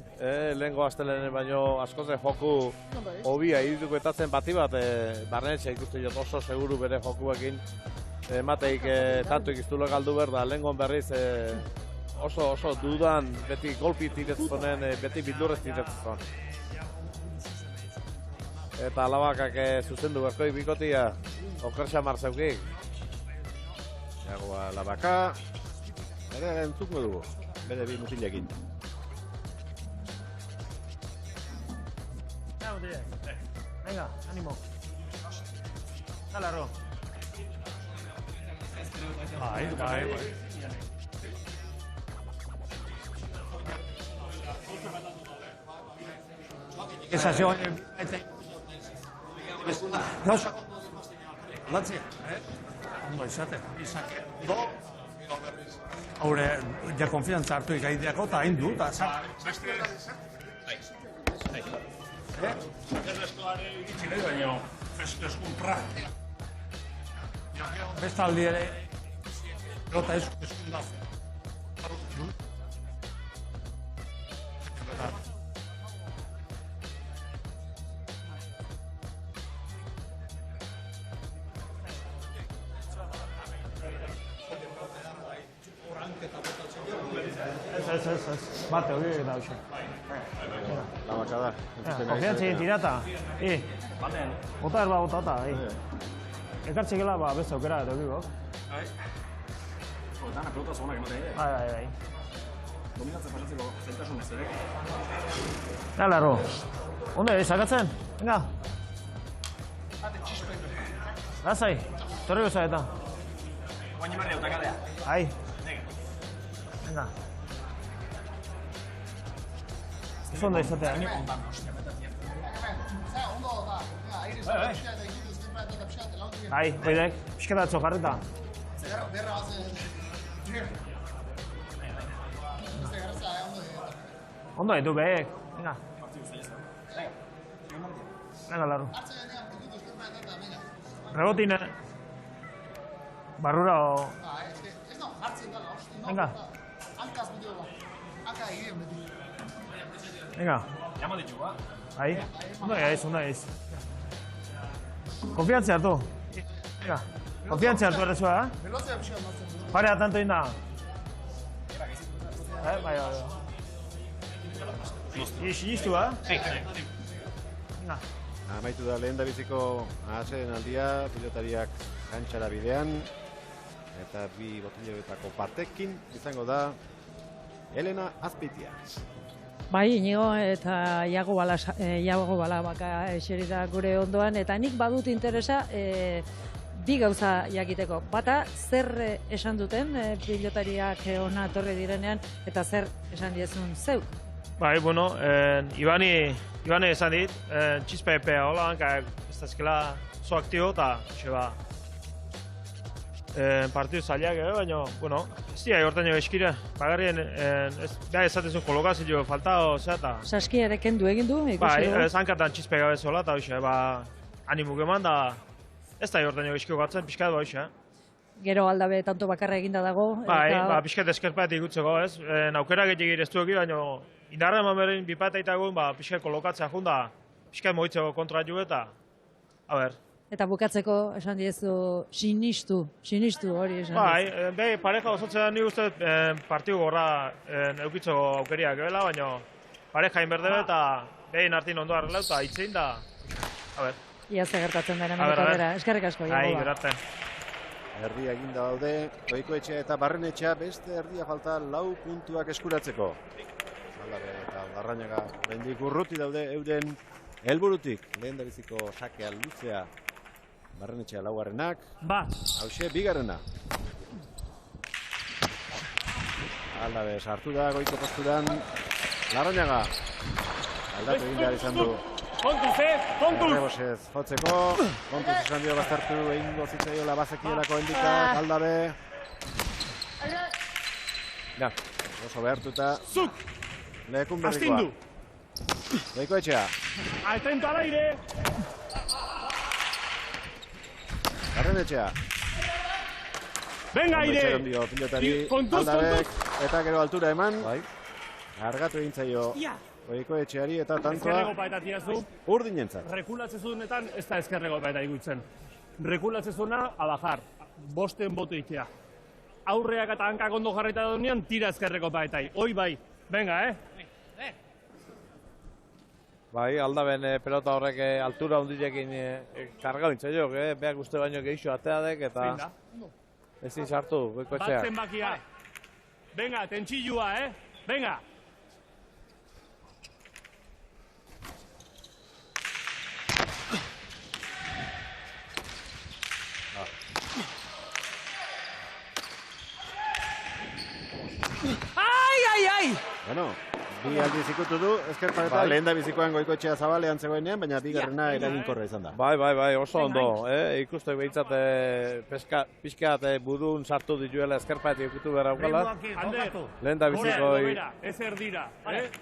lehengo astelenen baino askoze joku hobia iruduketatzen bati bat, barnetxe ikusten jot oso seguru bere jokuekin, emateik tanto ikiztule galdu behar da, lehengon berriz oso dudan, beti golpi tiretzonen, beti bildurrez tiretzonen. Eta alabakak zuzendu berkoi bikotia, okerxa marzeukik. Jagoa Alabaka, ere entzuko dugu, bere bi mutilekin. Venga, ánimo. Dale, Ro. Bai. Esa se oye. Lantzia. Ondo izate. Izake. Haure, ja konfiantza hartu ikaideako eta hain du, eta zak. Bestaldi ere, pelota eskun da. Ez. Bate, hori da hoxe. Labaka da. Konfiantzia tirata. Baten. Bota erba botata. Ekartxekela beste aukera edo gigo. Bai. Dana pelota zonak ematen ere. Bai. Dominatzen pasatzeko zailtasun ez ere. Dale, Ro. Onde, sakatzen? Venga. Lazai, torri goza eta. Guain emarri autakadea. Ai. Venga. Ez ondo izatea. Ai, oidek, pixketatzo jarrita. Ondo ditu behek, venga. Venga, Larru. Rebotine. Barrura o... Venga. Venga. Llama de Chuba. Ahí. Ondo ez. Konfiantzia hartu. Venga. Konfiantzia hartu errezua, Parea tanto inda. Bai. Ixinistu, Venga. Amaitu da lehen da biziko ahaseen aldia, pilotariak kantxara bidean, eta bi botiloetako batekin izango da Elena Azpeitia. Bai, Inigo eta Iago Balabaka eserita gure ondoan, eta nik badut interesa bi gauza jakiteko. Bata, zer esan duten pilotariak ona torre direnean, eta zer esan diezun zeu? Bai, bueno, Ibani esan dit, txispa epea hola, ez da eskela zo aktibo, eta partidu zailak, baina, bueno, ez dira horten jo eskire, bagarrien, beha esatezun kolokazio falta, eta... Saski ere kendu egin du, ikusi du? Bai, zankatan txispa gabe zola, eta animuk eman, da ez da horten jo eskiko gatzen, pixkat ba, Gero aldabe tanto bakarra eginda dago. Bai, pixkat eskerpaetik gutzeko, ez? Aukera gehiagir ez duegi, baina indarra eman berin bipaeta itagun, pixkat kolokatzea junda, pixkat moitzeko kontra ju eta, Eta bukatzeko esan diezu sinistu hori esan diezu. Bai, pareja osotzea nik uste partidu gorra eukitzeko aukeriak gebela, baina pareja inberdebe eta behin hartin ondo arrela eta itzein da, Ia ze gertatzen dena, menetadera. Eskerrik asko, Bai, gerarte. Erdia eginda daude, Goikoetxea eta Barrenetxea beste erdia falta 4 puntuak eskuratzeko. Aldabe eta Larrañaga oraindik urruti daude euren helburutik. Lehen da biziko sakea luzea Barrenetxea 4. Hauxe 2. Aldabe sartu da Goiko posturan. Larrañaga aldatu egin behar izan du. Kontuz! Errebosez jotzeko, kontuz esan dio baztertu egingo zitzaiola bazekielako endika, aldabe. Ja, oso behartuta. Lehekun berrikoa. Goikoetxea. Atento al aire! Barrenetxea. Venga, aire! Pilotari, aldabek. eta gero altura eman. Argatu egin zaio Goikoetxeari eta tantoa Ezkerreko paeta tiazu. urdinentzat. Rekulatzen zuenetan ez da ezkerreko paeta igutzen. Rekulatzen zuena, a bajar. Bosten boto itea. Aurreak eta hankak ondo jarraita daunean, tira ezkerreko paetai. Hoi bai. Venga, Bai, aldaben pelota horrek altura hundilekin kargau intzaiok, beak uste baino geixo ateadek eta ezin sartu, Goikoetxeak. Batzen bakia. Venga, tentsillua, Venga. Ai! Bueno, bi aldiz ikutu du, ezker pareta, lehen da bizikoan Goikoetxea zabalean zegoenean, baina bigarrena eraginkorra izan da. Bai, oso ondo, ikuste behintzat pixkat burun sartu dituela ezkerpaetik ikutu behar aukala. Lehen da biziko Ez erdira,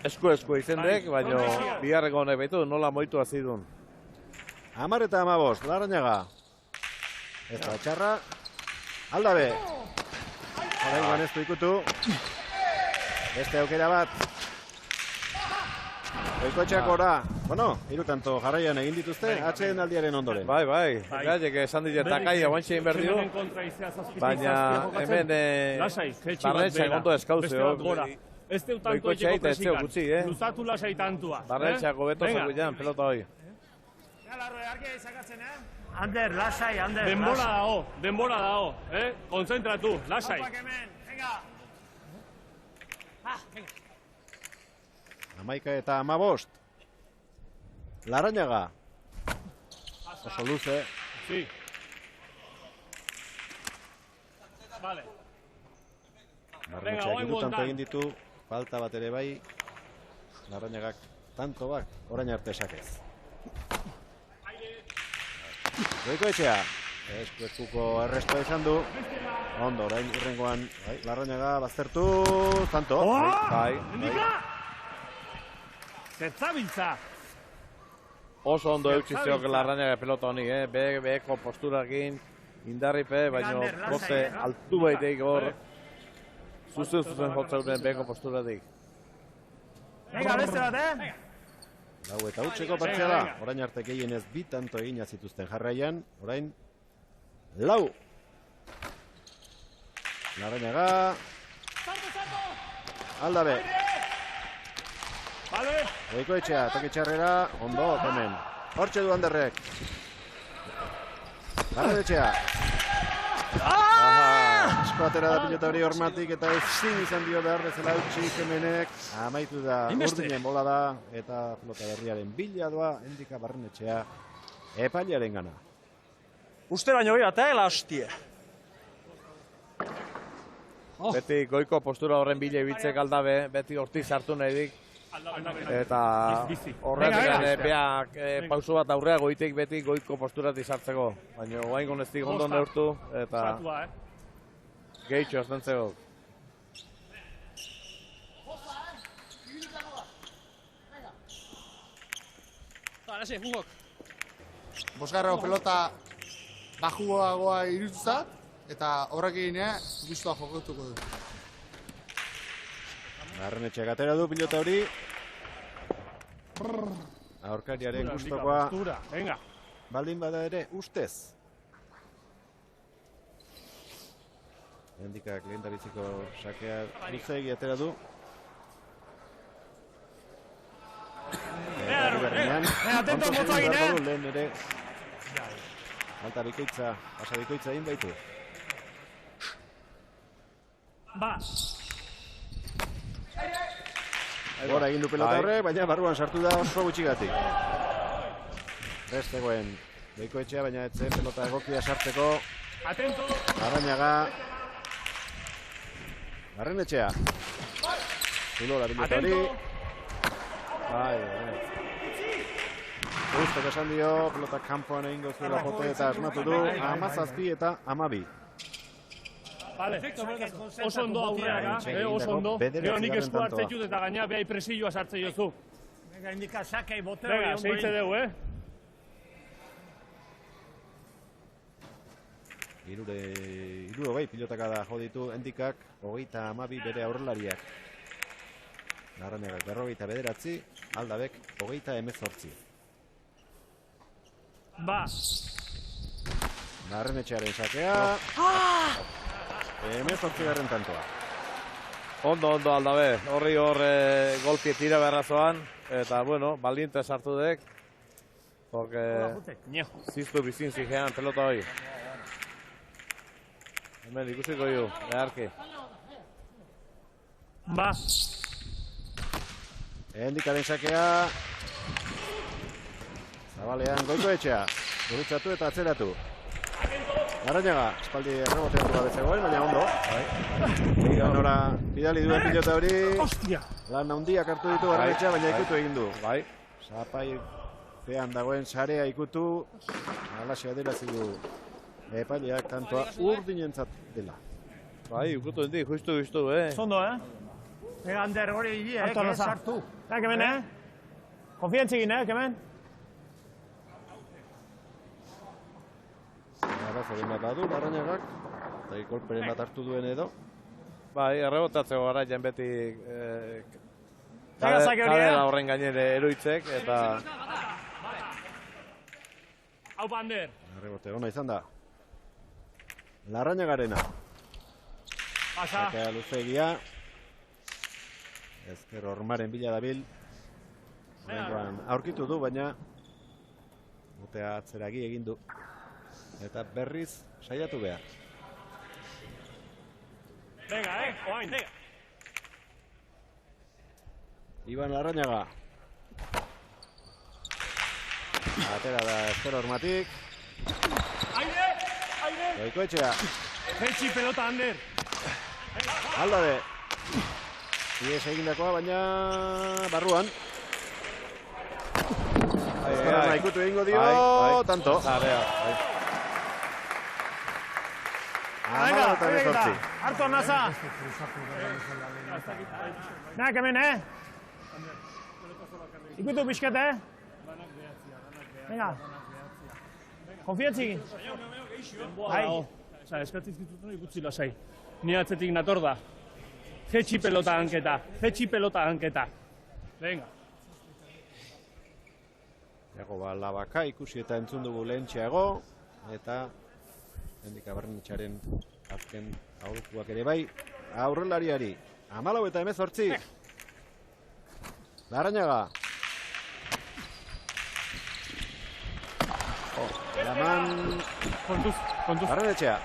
esku izendek, baina bigarreko honek behitu nola moitu azidun. 10 eta 15, Larrañaga. Ez da txarra. Aldabe. Horrengoan ez du ikutu. Beste aukera bat. Goikoetxeak ora. Bueno, 3 tanto jarraian egin dituzte, atxeen aldiaren ondoren. Bai. Gaiek esan dira takai hauantxe egin behar dio. Baina hemen Barrenetxeak ondo eskauzeo. Ez deu tanto etxeko presikan. Gutxi, Luzatu lasai tantua. Barrenetxeak hobeto zaguian, pelota hoi. Ander, lasai, Ander. Denbora dago, Kontzentratu, lasai. 11 eta 15. Larrañaga. Oso luze. Sí. Vale. Barrenetxeak 3 tanto egin ditu, falta bat ere bai. Larrañagak tanto bak, orain arte esakez. Goikoetxea. Eskuko errestoa izan du. Ondo, orain urrengoan, Larrañaga baztertu, tanto. Bai. Zertzabiltza. Oso ondo eutxizeok Larrañaga pelota honi, beheko posturakin, indarripe, baina goze altu baitek hor. Zuzen jotzauten beheko posturatik. Venga, beste bat, Lau eta hutseko partziala, orain arte gehienez 2 tanto egina zituzten jarraian, orain lau. Larrañaga. Aldabe. Goikoetxea, toki txarrera, ondo, hemen. Hortxe du Anderrek. Larrañaga. Asko atera da pilota hori hormatik eta ezin izan dio behar bezala utxik hemenek. Amaitu da urdinen bola da eta pelota berriaren bila doa Endika Barrenetxea epailearen gana. Uste baino behat, lastie. Beti goiko postura horren bila ibitzek aldabe, beti hortik sartu nahi dik. Eta horretik beak pauso bat aurrea goitek beti goiko posturatik sartzeko. Baina guain goneztik ondo neurtu eta gehitxo aztentzeko. Bosgarreko pelota bajuagoa irutzat, eta horrekin guztua jokatuko du. Barrenetxeak atera du pilota hori. Aurkariaren gustokoa baldin bada ere ustez. Endikak lehen da biziko sakea luzeegi atera du. Atento moto egin, lehen ere alta bikoitza, pasa bikoitza egin baitu. Gora egin du pelota horre, baina barruan sartu da oso gutxigatik. Bestegoen Goikoetxea, baina etzen pelota egokia sartzeko. Larrañaga. Barrenetxea. Zulo la pilota hori. Guztok esan dio, pelota kanpoan egingo zuela jote eta asmatu du 17 eta 12. Oso ondo aurreaka, oso ondo. Gero nik esku hartzen jut eta gaina behai presioa sartzen jozu. Venga, indika sakei botero. Venga, segitze dugu, Hirurogei pilotaka da jo ditu Endikak, 32 bere aurrelariak. Larrañagak 49, Aldabek 38. Ba! Barrenetxearen sakea. 18. tantoa. Ondo Aldabe, horri golpi tira beharrazoan, eta, bueno, baliente sartu dek, porque ziztu bizin zigean pelota hori. Hemen ikusiko du, beharki. Ba! Endikaren sakea. Zabalean Goikoetxea. Gurutzatu eta atzeratu. Larrañaga, espaldi errebotean duga bezegoen, baina ondo. Bai. Nora bidali duen pilota hori. Lan handiak hartu ditu Barrenetxea, baina ikutu egin du. Bai. Zapai pean dagoen sarea ikutu. Alaxea dela zidu epaileak kantoa urdinentzat dela. Bai, ikutu hendi, justu, Zondo, Venga, Ander, hori hili, sartu. Kemen, Konfientzikin, kemen. Arazoren bat badu, Larrañagak. Eta golperen bat hartu duen edo. Bai, errebotatzeko garaian beti Venga, zake hori, kadera horren gainere eroitzek, eta... Hau Ander! Errebote ona izan da. Larrañagarena. Pasa! Eta luzegia. Ezker Ormaren bila dabil. Horrengoan aurkitu du, baina mutea atzeragi egin du. Eta berriz saiatu behar. Venga, oain! Iban Larrañaga. Atera da Ezker Ormatik. Aire! Goikoetxea. Jetxi pelota, Ander! Aldabe. Ies egindakoa, baina barruan. Ezkerra ikutu egingo dio, tanto. Venga, hartu nasa. Nah, kemen, Ikutu pixket, Venga. Konfientzikin. Eskatziz ditutun ikutzi lasai. Ni atzetik nator da. Jetxi pelota hanketa. Venga. Jago Labaka ikusi eta entzun dugu lehentxeago. Eta Endika Barrenetxearen azken aurkuak ere bai. Aurrelariari. 14 eta 18. Larrañaga. Eraman. Kontuz. Barrenetxea.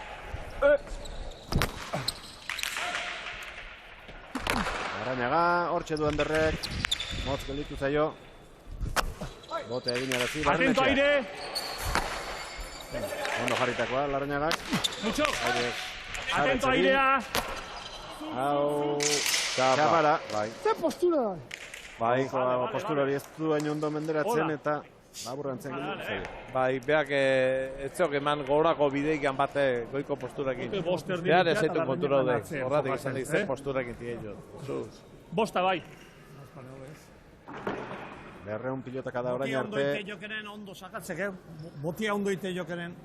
Larrañaga, hortxe du Anderrek. Motz gelditu zaio. Bote egin arazi. Atento aire! Ondo jarritakoa, Larrañagak. Mucho! Atento airea! Hau... Txapara. Ze postura da? Bai, postura hori ez du hain ondo menderatzen eta laburrantzen gildu zaio. Bai, beak etzok eman gorako bideikan bate goiko posturakin. Behar ez zaitu kontura dek, horratik izan dizen posturakin tigeio. Bosta bai. Berreun pilotaka da orain arte. Botia ondo ite jokeren ondo sakatzek, Botia ondo ite jokeren.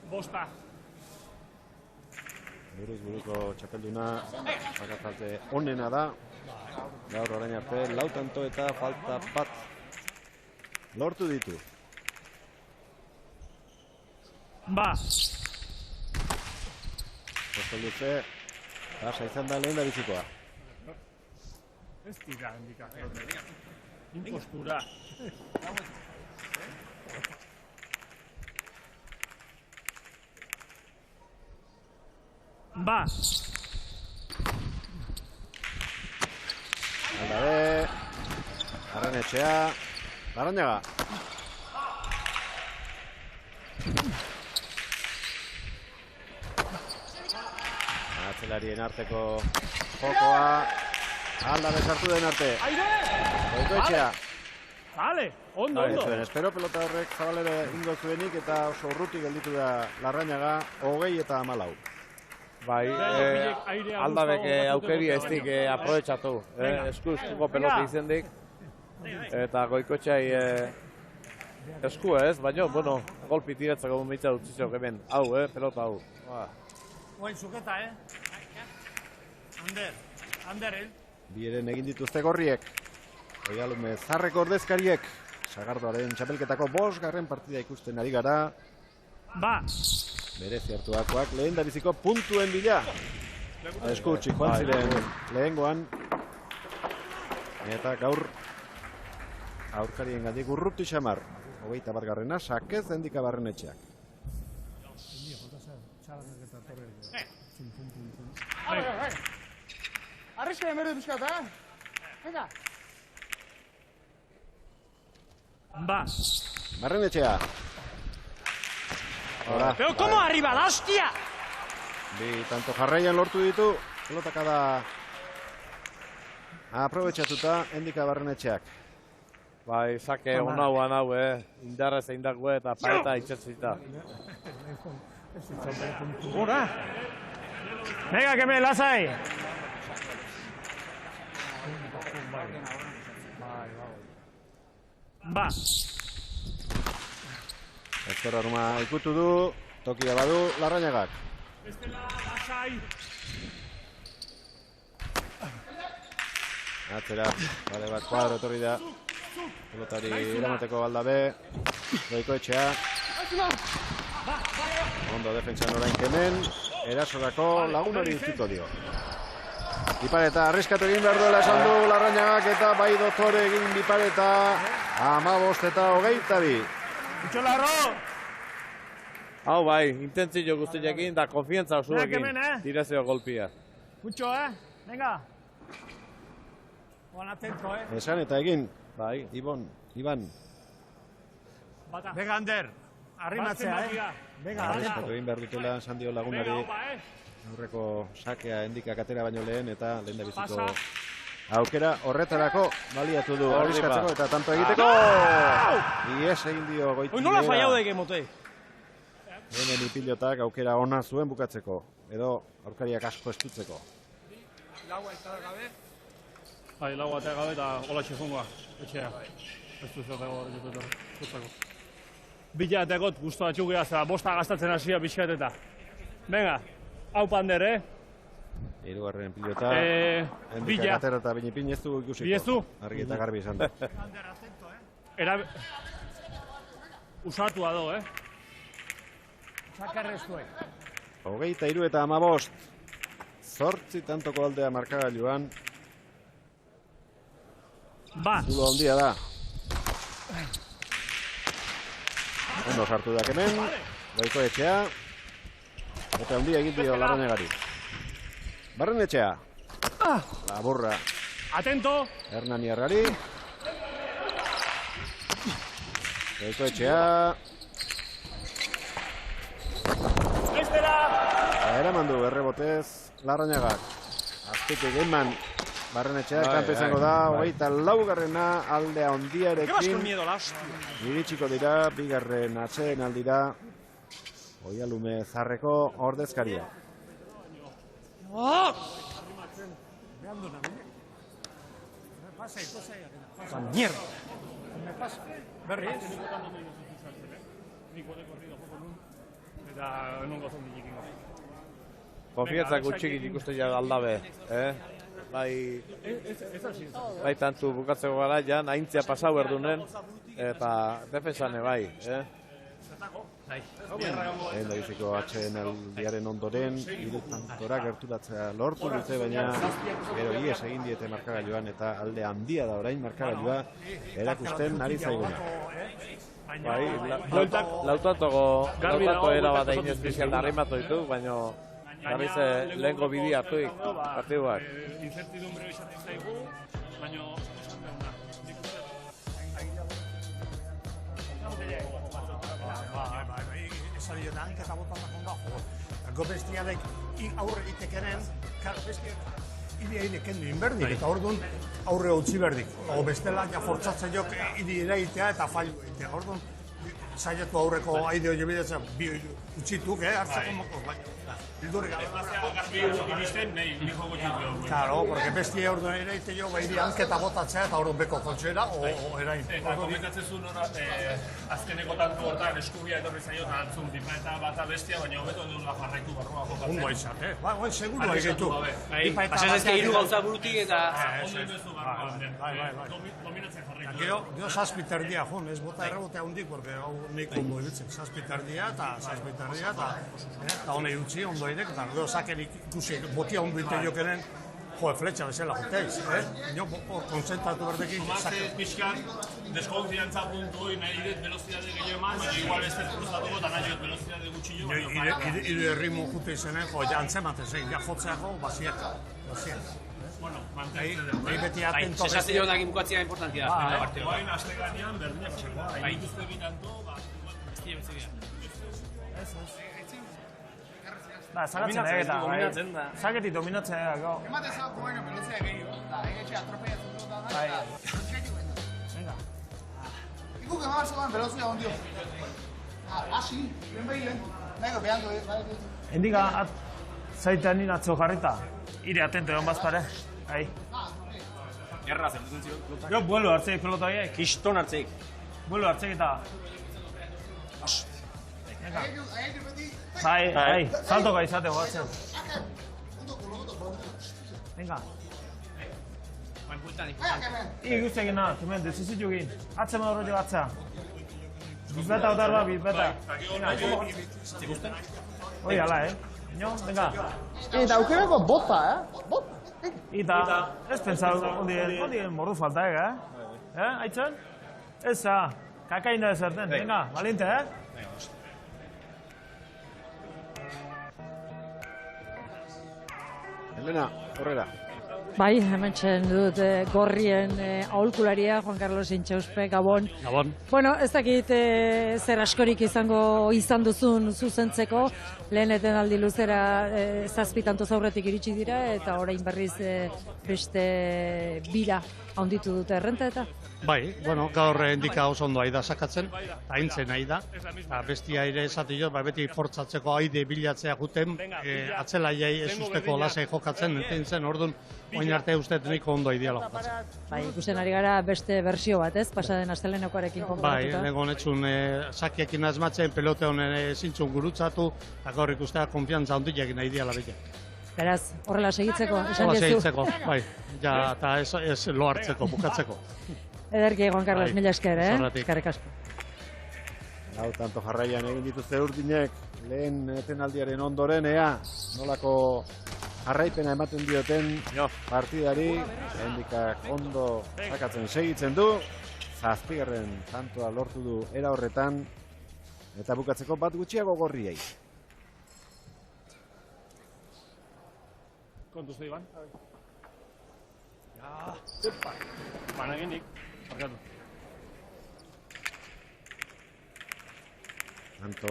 Bosta. Buruz buruko txapelduna, sakatzalte onena da. Gaur orain arte, lau tanto eta falta bat lortu ditu. Ba! Posto luze, pasa izan da lehen da bizikoa. Ez dira, Endika. Impostura. Ba! Aldabe, Barrenetxea, Larrañaga. Atzelarien arteko jokoa. Aldabe sartu den arte. Goikoetxea. Vale, ondo. Espero pelota horrek zabalera ingo zuenik eta oso urruti gelditu da Larrañaga 20 eta 14. Bai, Aldabek aukeria ez dik aprobetxatu. Eskuko pelota izendik. Eta Goikoetxeai Eskua ez, baina, bueno, golpi tiratzeko mitza utzizok hemen. Hau, pelota hau. Oain zuketa, Ander, Bieren egin dituzte gorriek. Oialume Zarreko ordezkariek. Sagardoaren txapelketako 5. partida ikusten ari gara. Berezi hartuakoak lehen dabiziko puntuen bila. Eskutsi joan ziren lehengoan. Eta gaur aurkarien gandik Urruti Xamar. 21. sakez Endika Barrenetxeak. Arrezko emerdu bizkat, Venga. Barrenetxea. Pero como arriba, la hostia! Bi tanto jarraian lortu ditu, pelotaka da aprobetxatuta Endika Barrenetxeak. Bai, sake honauan hau, indarrez eindako eta paeta itxetzita. Gora! Venga, que me lasai! Ezker Aruma ikutu du, tokia badu Larrañagak. Atzera, bale bat kuadro etorri da. Pelotari eramateko baldabe. Goikoetxea. Ondo defentsan orain kemen. Erasorako lagunari utziko dio. Bipareta arriskatu egin behar duela esan du Larrañagak eta bai Doktore egin bipareta. 15 eta 22. Itxolarro! Hau bai, intentzio guztiekin da konfiantza osoekin tirazio golpia. Kutxo, Venga! Oan atento, Esan eta egin. Bai, Iban. Venga, Ander! Arrimatzea, Venga, arriskatu egin behar dutela esan dio lagunari. Aurreko sakea Endikak atera baino lehen eta lehen da biziko aukera horretarako baliatu du arriskatzeko eta tanto egiteko. Ies egin dio Goiti. Nola fallado daike motei. Hemen ipilotak aukera ona zuen bukatzeko. Edo aurkariak asko estutzeko. Laua eta gabe. Bai, laua eta gabe eta hola txezongoa. Etxea. Ez du zego. Bila eta got guztua txugia zela. Bosta gastatzen hasia pixkat eta. Venga. Hau Ander, Hirugarren pilota. Bila. Atera eta binipin ez du ikusiko. Bi ez du? Argi eta garbi izan da. Ander, atento, Usatua do, Sakarrezkoek. 23 eta 15. 8 tantoko aldea markagailuan. Zulo handia da. Ondo sartu da hemen. Goikoetxea. Eta handia egin dio Larrañagari. Barrenetxea. Laburra. Atento. Hernani Arrari. Goikoetxea. Eraman du errebotez Larrañagak. Azpetik eman Barrenetxea kanpo izango da. 24. aldea handiarekin. Iritsiko dira, bigarren atseden aldira. Oialume Zarreko ordezkaria. Mierda. Berriz. Konfiantzak gutxik ikusten aldabe, Bai tantu bukatzeko gara, jan, aintzia pasau erdunen, eta defensane bai, Lehen da biziko atxeen aldiaren ondoren, irutantora gerturatzea lortu dute, baina gero ies egin diete markagailuan eta alde handia da orain markagailua erakusten ari zaiguna. Bai, lautatuko erabat egin ez bizkan darrimatu ditu, baina garriz lehenko bidi hartuik partiduak. Incertidumbre izaten zaigu, baina esan behuna. Esan dira, hanketa botatak ondago. Go bestiadek aurre itekenen, bestiak idea ineken duen berdik, eta orduan aurre utzi berdik. O bestela, ja fortzatzen jok idea itea eta fallu egitea. Orduan, Zaiatu aurreko aide hori bidetzen, bi utxituk, hartzeko mokoz, baina. Bildurri Claro, porque bestia orduan ere ite jo behiri hanketa botatzea eta orduan beko kontxera, o erain. Komentatzen zuen azkeneko tanto hortan eskubia etorri zaio eta antzun dipa eta bata bestia, baina hobeto dut jarraitu barroa jokatzen. Ondo izan, Bai, seguro egeitu. Pasazazke hiru gauza burutik eta... Ondo emezu barroa. Dominatzen jarraitu. Gero zazpiterdia, ez bota errebotea hundik, porque hau nik ondo ibitzen. Zazpiterdia eta hone utzi ondo irek, eta gero zaken ikusi botia ondo ite jokenen, fletxa bezala juteiz, Nio konzentratu berdekin. Tomazez pixkan, deskonfiantza puntu hori nahi dut velozidade gehiago eman, baina igual ez ez cruzatuko eta nahi dut velozidade gutxillo. Ire erritmo jute izenen, antzematen zein, jotzeako, basiak. Bueno, mantentzen Nahi beti atento. Sensazio honak inbukatzea importantia da. Oain aste gainean berdinak txekoa. Hain dituzte bitanto, Zagatzen eta, zagetik dominatzen egako. Ematen zauko baino velozia gehiago, eta egetxe atropeiatzen dut da, eta... Ikuk emabar zoan velozia ondio. Asi, ben behilen, nahi behandu, bai. Endika, zaitean nina atzo jarrita. Ire atento egon bazpare, ahi. Erra zen, duzen zio. Jo, buelo hartzeik pelota horiek. Kiston hartzeik. Buelo hartzeik eta... Bai, saltoka izate gogatzen. Venga. Ikustekin nahi, hemen, dezizitu egin. Atzen maduro jo atzea. Bizbeta otar bat, bizbeta. Hoi, ala, Ino, venga. Eta aukerako bota, Bota. Eta, ez pentsau, ondien mordu falta, Aitzen? Eza, kakaina ezerten, venga, valiente, Elena, horrela. Bai, hemen dut gorrien aholkularia, Juan Carlos Intxauspe, Gabon. Gabon. Bueno, ez dakit zer askorik izan duzun zuzentzeko, lehen etenaldi luzera zazpitantoz aurretik iritsi dira, eta orain berriz beste bira handitu dute errenta eta? Bai, bueno, gaur endika oso ondo aida sakatzen, haintzen aida, bestia ere esati jo, beti fortzatzeko aide bilatzea juten, atzelaiai ez usteko lasai jokatzen, enten orduan, oin arte uste niko ondo aideala jokatzen. Bai, ikusten ari gara beste bersio bat, ez? Pasaden astelenekoarekin konparatuta. Bai, legon etxun sakiekin azmatzen, pelote honen zintzun gurutzatu, eta gaur ikustea konfiantza ondileak nahi diala bete. Beraz, horrela segitzeko, esan Horrela diezu. segitzeko, bai, ja, eta ez lo hartzeko, bukatzeko. Ederki, Juan Carlos, mila esker, Zorratik. Eskerrik asko. Hau, tanto jarraian egin dituzte urdinek, lehen etenaldiaren ondoren, nolako jarraipena ematen dioten partidari, endikak ondo sakatzen segitzen du, zazpigarren tantoa lortu du era horretan, eta bukatzeko bat gutxiago gorriei. Kontuzte, Iban? Banagindik, parkatu. Tanto...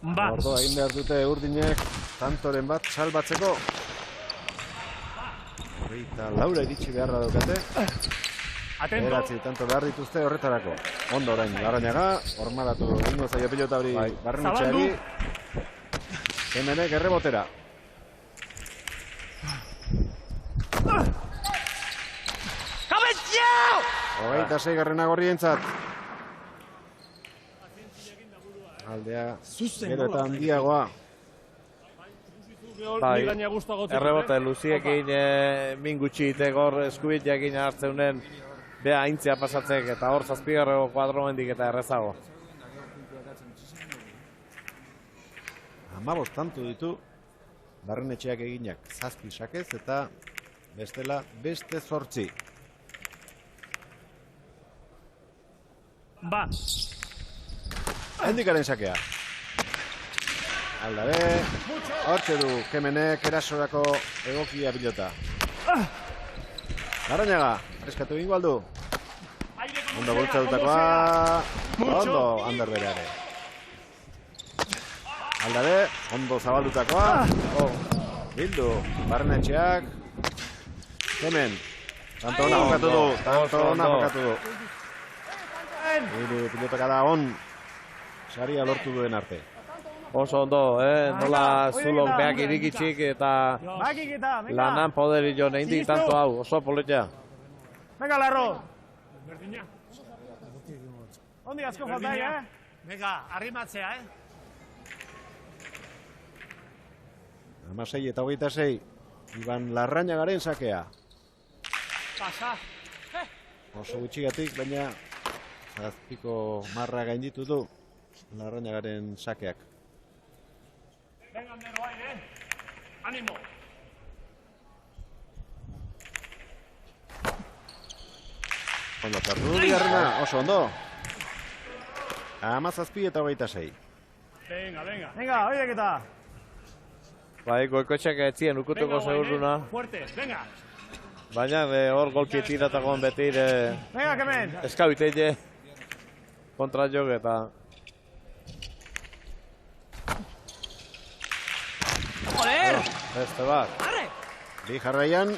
Bat! Ordo egin behar dute urdinek, tantoren bat salbatzeko. Eta Laura iritsi beharra daukate. Atento! Eratzi, tanto behar dituzte horretarako. Ondo orain, Larrañaga, hormalatu ingo zaio pilota hori Barrenetxeari. Hemenek errebotera. Kabetxau! 26. gorrientzat. Aldea, gero eta handiagoa. Bai, errebote luziekin min gutxi gor eskubiteakin hartzeunen beha aintzia pasatzek eta hor zazpigarrego kuadro mendik eta errezago. 15 tanto ditu Barrenetxeak eginak 7 sakez eta bestela beste 8. Bat! Endikaren sakea. Aldabe, hortxe du Kemenek erasorako egokia pilota. Larrañaga, arreskatu egingo aldu. Ondo bultzatutakoa, ondo Ander Bereare. Aldabe, ondo zabaldutakoa. Bildu, Barrenetxeak. Kemen, Tanto ona jokatu du, tanto ona jokatu du. Hiru pilotakada on, saria lortu duen arte. Oso ondo, nola zulok behak irikitxik eta lanan poderi jo nehindik tanto hau, oso politia. Venga, Larro! Ondi asko faltai, Venga, arrimatzea, Amasei eta 26, Iban Larrañagaren sakea. Pasa! Oso gutxigatik, baina zazpiko marra gainditu du Larrañagaren sakeak. Venga, Ander, bai, Animo! Ondo, tartu du bigarrena, oso ondo. 17 eta 26. Venga, venga. Venga, oiek eta. Bai, Goikotxeak etzien ukutuko seguruna. Fuerte, venga. Baina hor golpi tiratagoan beti Venga, kemen. eskabiteile kontra jog eta... Joder! Beste bat. Bi jarraian,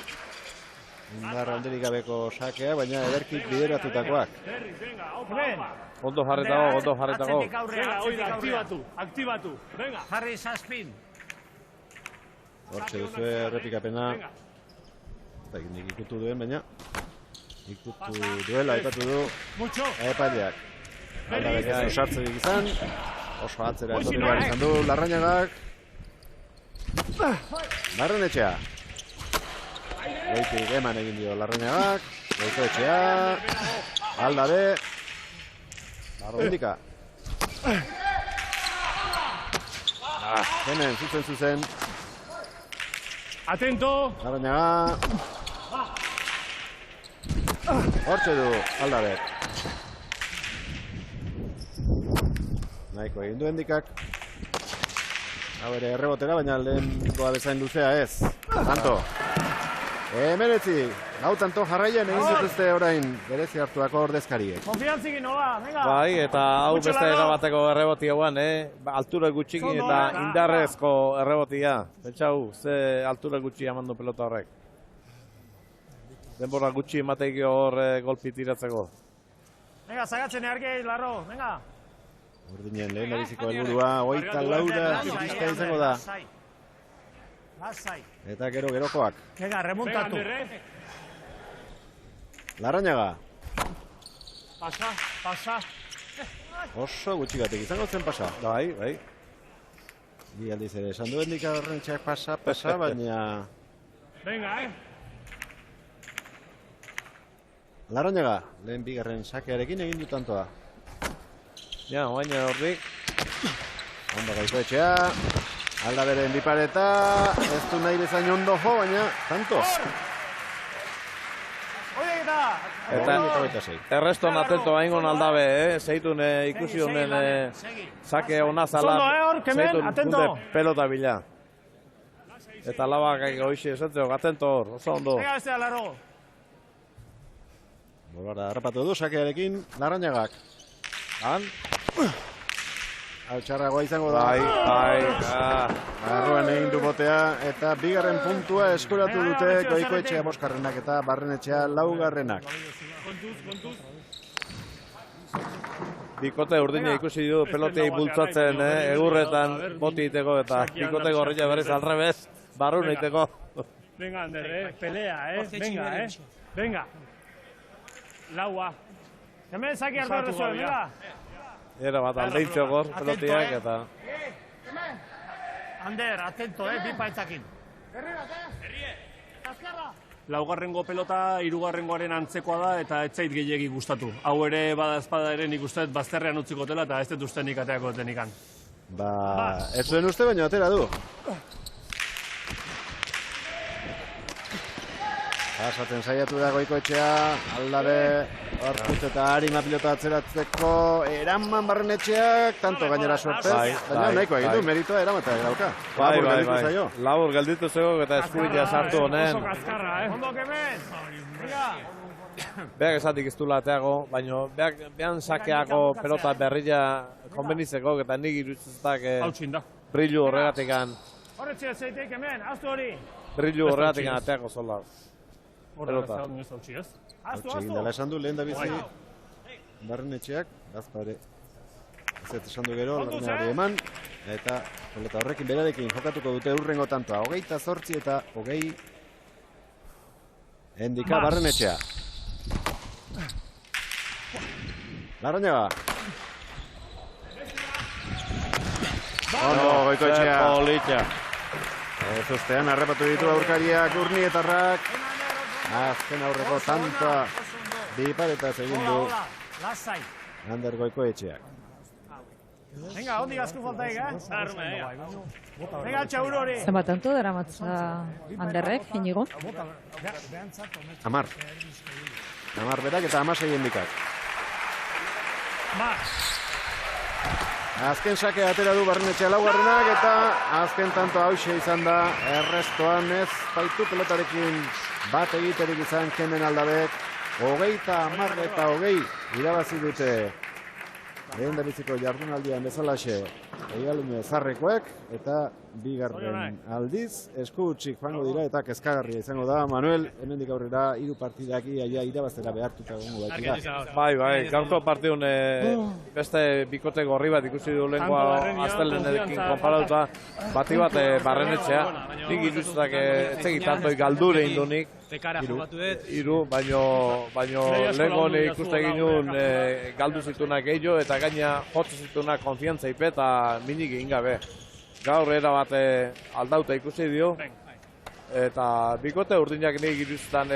indar handerik gabeko sakea, baina ederkik bideratutakoak. Ondo jarretago, ondo jarretago. Venga, oida, aktibatu. Venga. Jarri zazpin. Hortxe duzu errepikapena. Eta nik ikutu duen, baina ikutu duela, aipatu du epaileak. Hala bekezu sartzerik izan, oso atzera etorri behar izan du Larrañagak. Barrenetxea. Goitik eman egin dio Larrañagak. Goikoetxea. Aldabe. Barrondika. Hemen, zuzen. Atento. Larrañaga. Hortxe du, Aldabe. Nahiko egin duen dikak. Hau ere errebotera, baina lehenkoa bezain luzea ez. Tanto. Emeretzi. Hau tanto jarraian egin dituzte orain berezi hartuako ordezkariek. Konfiantzikin nola, venga. Bai, eta hau beste erabateko erreboti hauan, altura gutxiki eta indarrezko errebotia. Pentsau, ze altura gutxi eman du pelota horrek. Denbora gutxi emateikio hor golpi tiratzeko. Venga, zagatzen eargei, Larro, venga. Urdinen lehen abiziko helburua, 24 pizka izango da. Eta gerokoak. Venga, remontatu. Larrañaga. Pasa. Oso gutxigatik izango zen pasa. Bai. Bi aldiz ere esan duen dikarrentxeak pasa, baina... Venga, Larrañaga, lehen bigarren sakearekin egin du tantoa. Ja, baina horrik. Ondo Goikoetxea. Aldaberen bipareta. Ez du nahi bezain ondo jo, baina tanto. Eta erreston atento baingon Aldabe, zeitun ikusi honen sake hona zala. Zeitun punte pelota bila. Eta labak hoxe esatzeo, atento hor, oso ondo. Venga, bestea, Larro. Bolora, harrapatu du sakearekin Larrañagak. Han? Hau txarragoa izango da. Bai. Arroan egin du botea eta bigarren puntua eskuratu dute Goikoetxea bosgarrenak eta Barrenetxea laugarrenak. Bikote urdina ikusi du pelotei bultzatzen egurretan boti iteko eta bikote gorria berriz alrebez barrun iteko. Venga, Ander, pelea, Venga. Laua. Hemen zaki hartu errezo, venga. Era bat aldeintxo gor pelotiak eta... Ander, atento, bi paetakin. Laugarrengo pelota, hirugarrengoaren antzekoa da eta ez zait gehiegi gustatu. Hau ere bada espada ere nik uste bazterrean utziko dela eta ez dut uste nik ateako denikan. Ez zuen uste baina atera du. Pasatzen saiatu da Goikoetxea, Aldabe, Hortuz eta harima pilota atzeratzeko, eraman Barrenetxeak, tanto gainera suertez, baina nahiko egin du, meritoa eramata dauka. Bai. Labur gelditu zego eta eskubitea sartu honen. Oso kaskarra, Ondo kemen! Beak esatik ez du lateago, baina behan sakeako pelota berrila konbenitzeko, eta nik irutzetak brillu horregatikan. Horretxe zeitek hemen, aztu hori! Brillu horregatikan ateako zola. pelota. Hautsi egin dela esan du, lehen da bizi Barrenetxeak, Gazpare. Ez esan du gero, Larrañagari eman, eta pelota horrekin berarekin jokatuko dute hurrengo tantoa. 28 eta 20. Endika Barrenetxea. Larrañaga. Ondo, Goikoetxea. Politxa. Ez ustean, arrepatu ditu aurkariak, Urnietarrak. Azken aurreko tantoa biparetaz egin du Ander Goikoetxeak. Venga, ondik azku faltaik, Venga, txaur hori. Zenbat tanto dara matza Anderrek, Inigo? 10. 10 berak eta 16 endikak. Azken sake atera du Barrenetxea laugarrenak eta azken tanto hause izan da errestoan ez baitu pelotarekin bat egiterik izan Kemen Aldabek. 30 eta 20 irabazi dute lehen da biziko jardunaldian bezalaxe Egalume Zarrekoek eta bigarren aldiz esku utzik joango dira eta kezkagarria izango da. Manuel, hemendik aurrera 3 partidak ia irabaztera behartuta egongo baitira. Bai, gaurko partidun beste bikote gorri bat ikusi du lehenkoa astelehenekin konparatuta bati bat Barrenetxea. Nik iruzetak etzegit tantoi galdure indunik. Hiru, baino lehenko ikuste ginun galdu zitunak gehiago eta gaina jotze zitunak konfiantza ipe eta minik egin gabe. Gaur era bat aldauta ikusi dio eta bikote urdinak nik iruzetan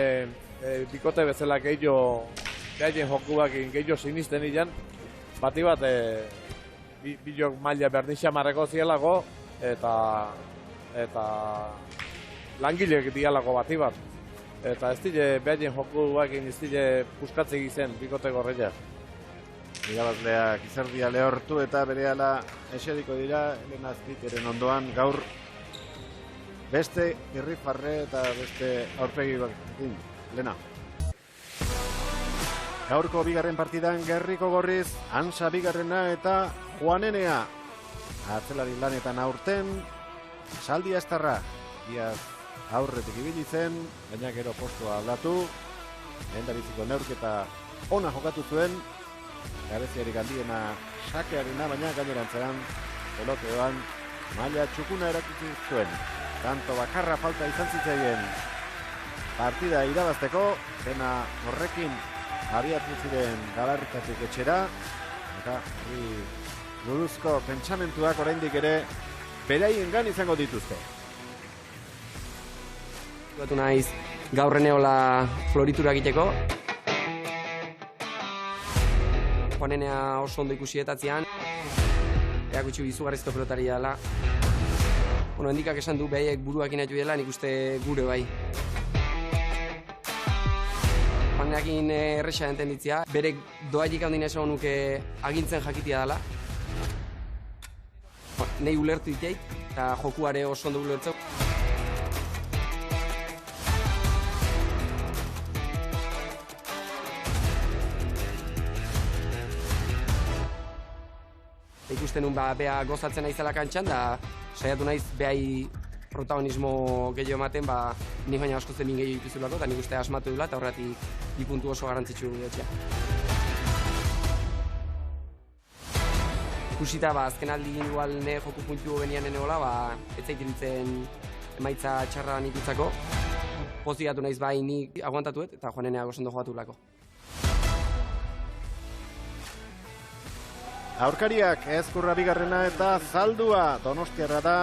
bikote bezala gehiago behaien jokuak gehiago sinisten ilan bati bat bilok maila berdinxa marreko zielago eta langileek dialako bati bat. Eta ez dile behaien jokuak ez dile puskatzek izen bikote gorreia. Irabazleak izerdia lehortu eta berehala eseriko dira Elena Azpiteren ondoan gaur beste irrifarre eta beste aurpegi batekin. Lena. Gaurko bigarren partidan Gerriko Gorriz, Ansa bigarrena eta Juanenea. Atzelari lanetan aurten, Saldi Astarra. Iaz aurretik ibili zen, baina gero postua aldatu. Lehendabiziko neurketa ona jokatu zuen. Gabeziarik handiena sakearena, baina gainerantzean peloteoan maila txukuna erakutsi zuen. Tanto bakarra falta izan zitzaien partida irabazteko, dena horrekin abiatu ziren Galarretatik etxera, eta buruzko pentsamentuak oraindik ere beraiengan izango dituzte. Batu naiz gaurreneola floritura egiteko. Juanenea oso ondo ikusi etatzean. Erakutsi izugarrizko pelotaria dela. Endikak esan du behaiek buruak inatu dela, nik uste gure bai. Juaneakin erresa entenditzea. Bere doailik handina esan nuke agintzen jakitia dela. Nei ulertu diteit, eta jokuare oso ondo ulertzeu. Ikusten nun beha gozatzen naizela kantxan, da saiatu naiz behai protagonismo gehiago ematen, nik baina asko zemin gehiago ikizulako, eta nik uste asmatu dula, eta horretik bi puntu oso garrantzitsu etxea. Ikusita, azken aldi igual ne joku puntu benian eneola, ez zaitiritzen emaitza txarra nik utzako. Pozigatu naiz bai nik aguantatuet, eta Juanenea gozondo jogatu lako. Aurkariak Ezkurra bigarrena eta Zaldua Donostiarra da.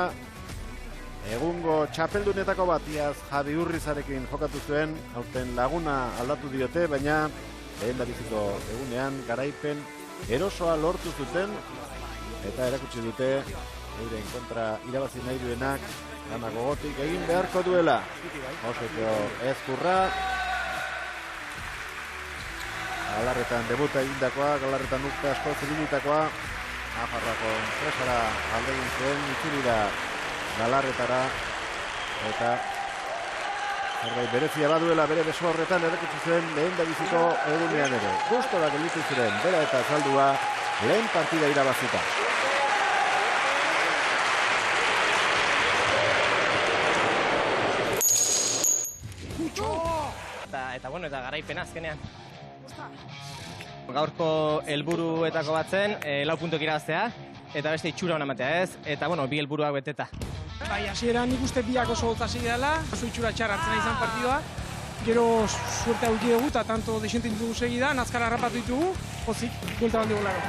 Egungo txapeldunetako batiaz Javi Urrizarekin jokatu zuen, aurten Laguna aldatu diote, baina lehendabiziko egunean garaipen erosoa lortu zuten eta erakutsi dute euren kontra irabazi nahi duenak gana gogotik egin beharko duela. Oseko Ezkurra Galarretan debuta egindakoa, Galarretan urte asko zibilitakoa, Nafarroako enpresara aldegin zuen, itzulira Galarretara, eta zerbait berezia baduela bere beso horretan erakutsi zuen lehendabiziko egunean ere. Gustora gelditu ziren, bera eta Zaldua lehen partida irabazita. garaipena azkenean. Gaurko helburuetako bat zen, 4 puntok irabaztea, eta beste itxura hona ematea ez, eta bueno, 2 helburuak beteta. Bai, hasieran nik uste biak oso hotz hasi dela, oso itxura txarra hartzena izan partidoa, gero suertea eduki dugu eta tanto desente ditugu segidan, azkar harrapatu ditugu, pozik, buelta baldi golaro.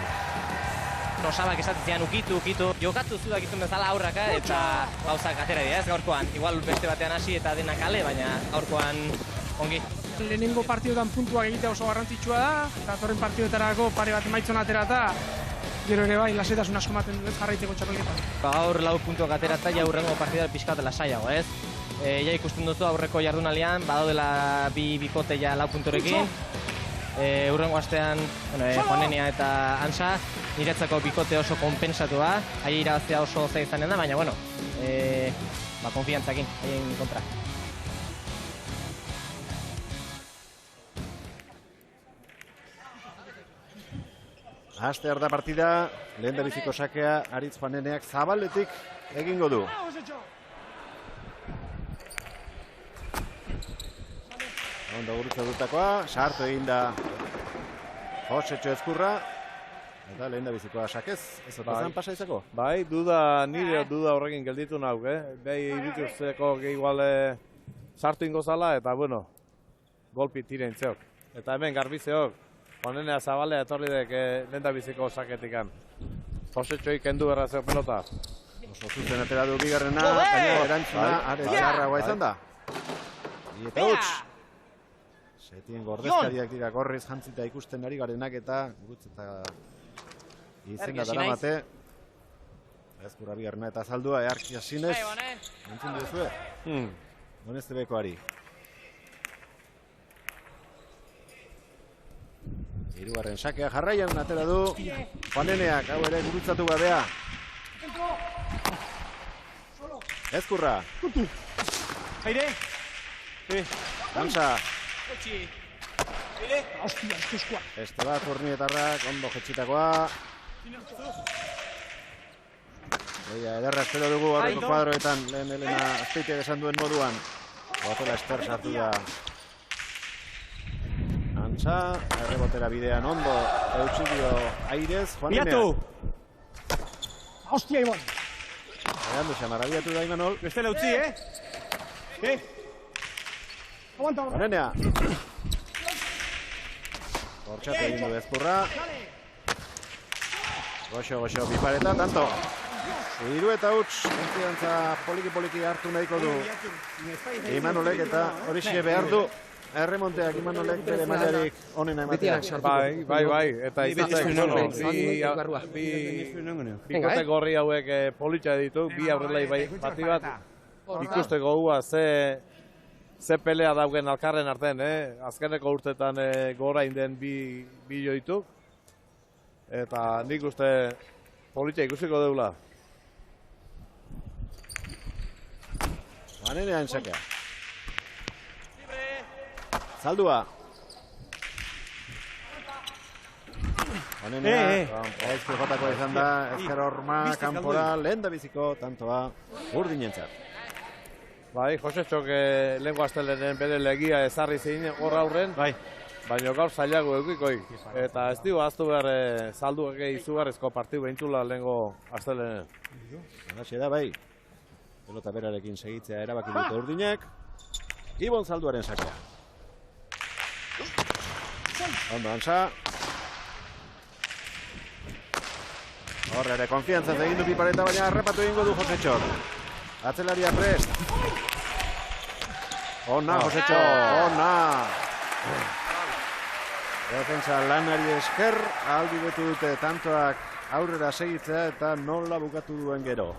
Osabak esaten zian ukitu, jokatu zudak izan bezala aurraka eta gauzak atera dira ez gaurkoan. Igual beste batean hasi eta dena kale, baina gaurkoan ongi. Lehenengo partidotan puntuak egitea oso garrantzitsua da, eta torren partidoetarako pare bat emaitzon atera eta gero ere bai, lasetasun asko ematen du ez jarraitzeko txapelketan. Gaur 4 puntuak aterata ja hurrengo partidara pixkat lasaiago ez. Ja ikusten duzu aurreko jardunaldian, badaudela 2 bikote ja 4 puntorekin. Hurrengo astean, Juanenia eta Ansa, niretzako bikote oso konpensatua, haie irabaztea oso zaila izanen da, baina, bueno, konfiantzakin, haien kontra. Hastear da partida, lehen da biziko sakea, Aritz Juaneneak zabaletik egingo du. Ondo gurutza dutakoa, sartu egin da Josetxo Ezkurra, eta lehen da bizikoa sakez, ez otazan pasa izako? Bai, nire duda horrekin gelditu nauk, behi irutuzeko igual sartu ingo zala, eta bueno, golpi tirein zeok. Eta hemen garbizeok, Juanenea Zabalea etorri dek lehen da biziko saketikan. Josetxoik kendu berra zeok pelota. Oso zuzen atera du bigarrena, baina erantzuna, are txarragoa izan da. Eta huts! Setien gordezkariak dira gorriz jantzita ikusten ari garenak eta gutz eta izenga daramate. Ezkurra bigarrena eta zaldua, earkia zinez. Entzun duzue? Honezte bekoari. Hirugarren sakea jarraian atera du Juaneneak, hau ere gurutzatu gabea. Ezkurra. Aire. Dansa. Hostia, eskuzkoa. Estebat Urnietarrak, ondo jetxitakoa. Ederra espero dugu aurreko kuadroetan, lehen Elena Azpeitiak esan duen moduan. Botela Ester sartu da. Antza, errebotera bidean ondo, Eutxilio Airez, Juaneneak. Biatu! Hostia, Ibon! Egandu xamarabiatu da Imanol. Bestela utzi, Juanenea. Hortxatu egin du Ezkurra. Goxo, bipareta, tanto. Hiru eta huts, konfiantza poliki hartu nahiko du Imanolek eta horixe behar du. Erremonteak Imanolek bere mailarik onena ematea. Bai, eta izatek, bikote gorri hauek politxa ditu, bi aurrelai bati bat, ikusteko hua ze pelea daugen alkarren artean, azkeneko urtetan gora inden bi joitu, eta nik uste politxa ikusiko deula. Juanenean sakea. Zaldua. Juanenea, ezki jotakoa izan da, ezker horma, kanpora, lehen da biziko, tantoa, urdinentzat. Bai, Josetxok lehenko astelenen bere legia ezarri zein hor aurren, baina gaur zailago eukikoik. Eta ez dugu aztu behar zalduak izugarrizko partiu behintzula lehenko astelenen. Hasi da, bai. Pelota berarekin segitzea erabaki dute urdinak. Ibon Zalduaren sakea. Ondo, Ansa. Horre ere, konfiantzaz egin du pipareta, baina errepatu egingo du Josetxok. Atzelaria prest. Ona, Josetxok, ona. Defensa lanari esker, ahalbidetu dute tantoak aurrera segitzea eta nola bukatu duen gero.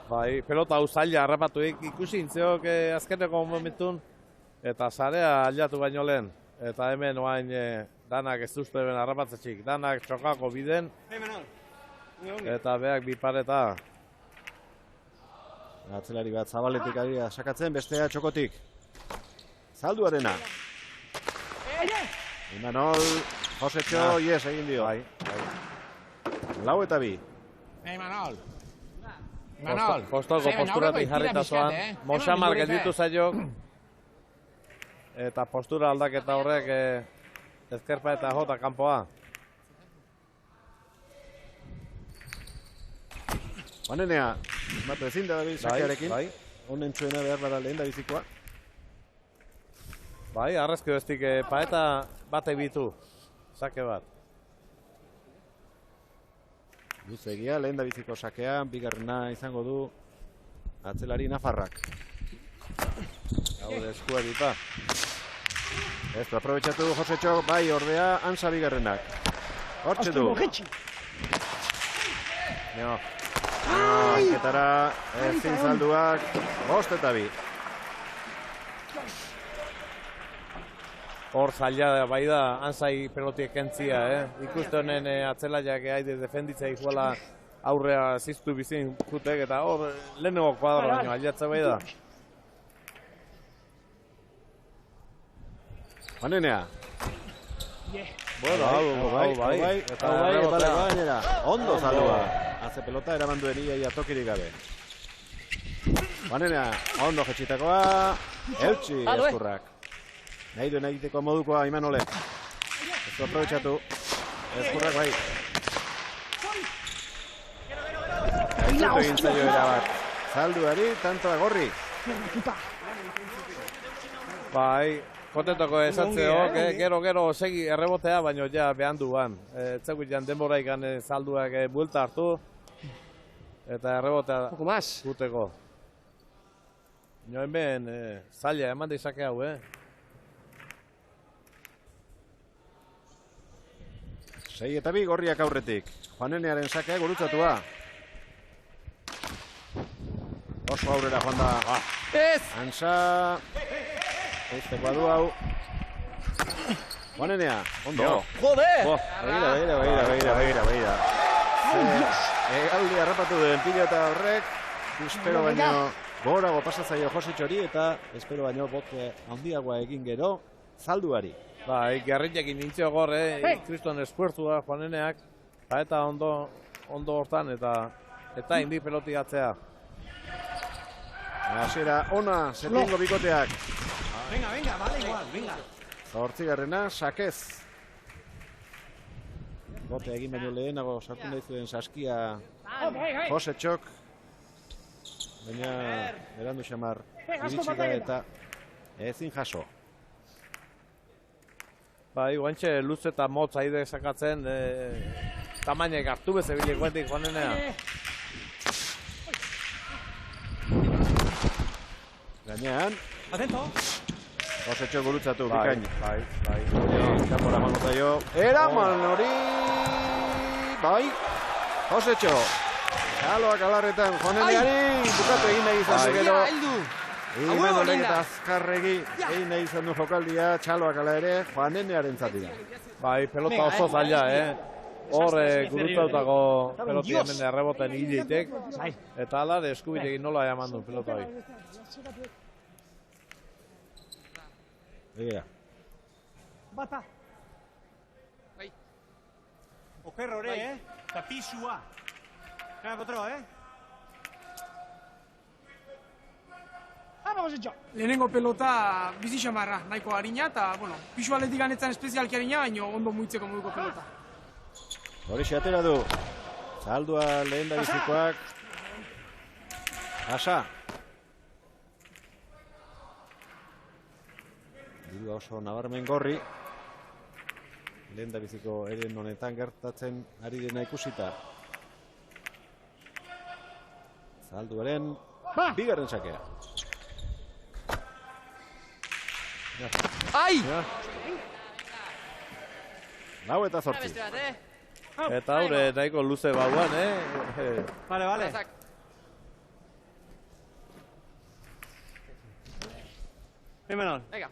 Bai, pelota hau zaila harrapatu ikusi intzeok azkeneko momentun eta zarea aldatu baino lehen. Eta hemen oain danak ez duzte ben harrapatzetxik, danak txokako biden eta beak bipareta. Atzelari bat zabaletik ari sakatzen, bestea txokotik. Zalduarena. Imanol, Josetxo, yes egin dio. Lau eta bi. Imanol. Kostoko posturatik jarritazoan. Moxamar gelditu zaio. eta postura aldaketa horrek ezkerpa eta jota kanpoa. Juanenea, esmatu ezin da dabil sakearekin. Honen txuena behar bada lehen da bizikoa. Bai, arrezko bestik paeta bate bitu. Sake bat. Luzegia, lehen da biziko sakean, bigarrena izango du atzelari Nafarrak. Hau da eskua dipa. Ez du, aprobetxatu du Josetxo, bai ordea, Ansa bigarrenak. Hortxe du. Nio. Anketara, ezin salduak, 5 eta 2. Hor zaila bai da, Ansai pelotiek entzia, Ikuste honen atzelaiak haide defenditzea ikuala aurrea ziztu bizin jutek, eta hor lehenengo kuadro baino aliatza bai da. Juanenea. Bueno, hau bai, ondo zaldua. Haze pelota eraman duen ia tokirik gabe. Juanenea, ondo jetxitakoa, eutxi Ezkurrak. Nahi duen egiteko modukoa Imanole. Ez du aprobetxatu. Ezkurrak bai. Gaitzutu egin zailo erabat. Zalduari, tantoa gorri. Bai, kontentoko esatzeo, gero segi errebotea, baino ja behan duan. Etzeko jan denbora ikan zalduak buelta hartu. Eta errebotea guteko. Nio hemen zaila eman deizake hau, Sei eta 2 gorriak aurretik. Juanenearen sakea gurutzatua. Oso aurrera joan da. Ansa. Eiztekoa du hau. Juanenea, ondo. Joder! Begira. Egaldi harrapatu duen pilota horrek. Espero baino gorago pasatzaio Josetxori eta espero baino bote handiagoa egin gero zalduari. Bai, garritekin nintzio gor, kriston esfuerzua Juaneneak, eta ondo hortan, eta indi peloti atzea. Hasiera ona, setingo bikoteak. Venga, vale igual, venga. 8. Sakez. Bote egin baino lehenago sartu nahi zuen saskia Josetxok. Baina berandu xamar iritsi da eta ezin jaso. Bai, guantxe luz eta motz aide sakatzen tamainek hartu bezebilik guentik Juanenea. Gainean. Atento. Josetxo gurutzatu, bikain. Bai. Kanpora manota jo. Eraman hori. Bai. Josetxo. Txaloak alarretan Juaneneari. Bukatu egin nahi izan du gero. Imanolek eta azkarregi egin nahi izan du jokaldia, txaloak ala ere, Juanenearen zatira. Bai, pelota oso zaila, Hor gurutzautako peloti hemen erreboten hileitek, eta ala eskubitek nola eman du pelota hori. Begira. Bata. Bai. Oker hori, eta pisua. Gara potro, Lehenengo pelota bizi xamarra, nahiko harina, eta, pisu aletik ganetzen espezialki harina, baina ondo muitzeko moduko pelota. Horixe atera du. Zaldua lehen da bizikoak. Asa. Dirua oso nabarmen gorri. Lehen da biziko eren honetan gertatzen ari dena ikusita. Zalduaren bigarren sakea. Ai! 9 eta 8. Eta haure nahiko luze bauan, Vale. Imanol. Venga.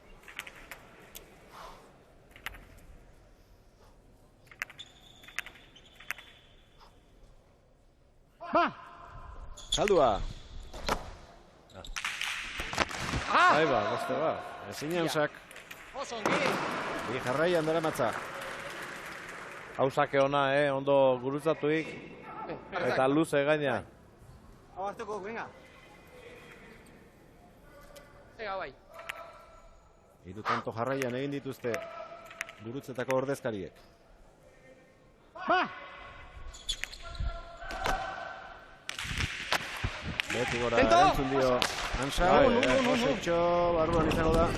Zaldua. Ahí va, beste ba. Ezin sak. Bi jarraian dara matza. Hau sake ona, ondo gurutzatuik. Eta luze gaina. Hau hartuko, venga. Venga, bai. Hiru tanto jarraian egin dituzte Gurutzetako ordezkariek. Beti gora entzun dio Ansa, Josetxo, barruan izango da.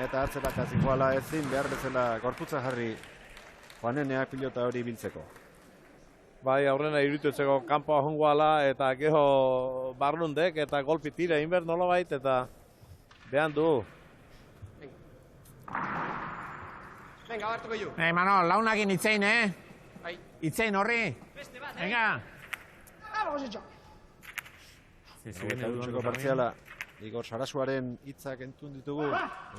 Eta hartzetak azikoala ezin behar bezala gorputza jarri Juaneneak pilota hori biltzeko. Bai, aurrena irututzeko kanpoa jongoala eta geho barrundek eta golpi tira inber nolabait eta behan du. Venga, hartuko ju. Manol, launakin itzein, Itzein horri. Venga. Vamos, hecho. Eta dutxeko partziala, Igor Sarasuaren hitzak entzun ditugu,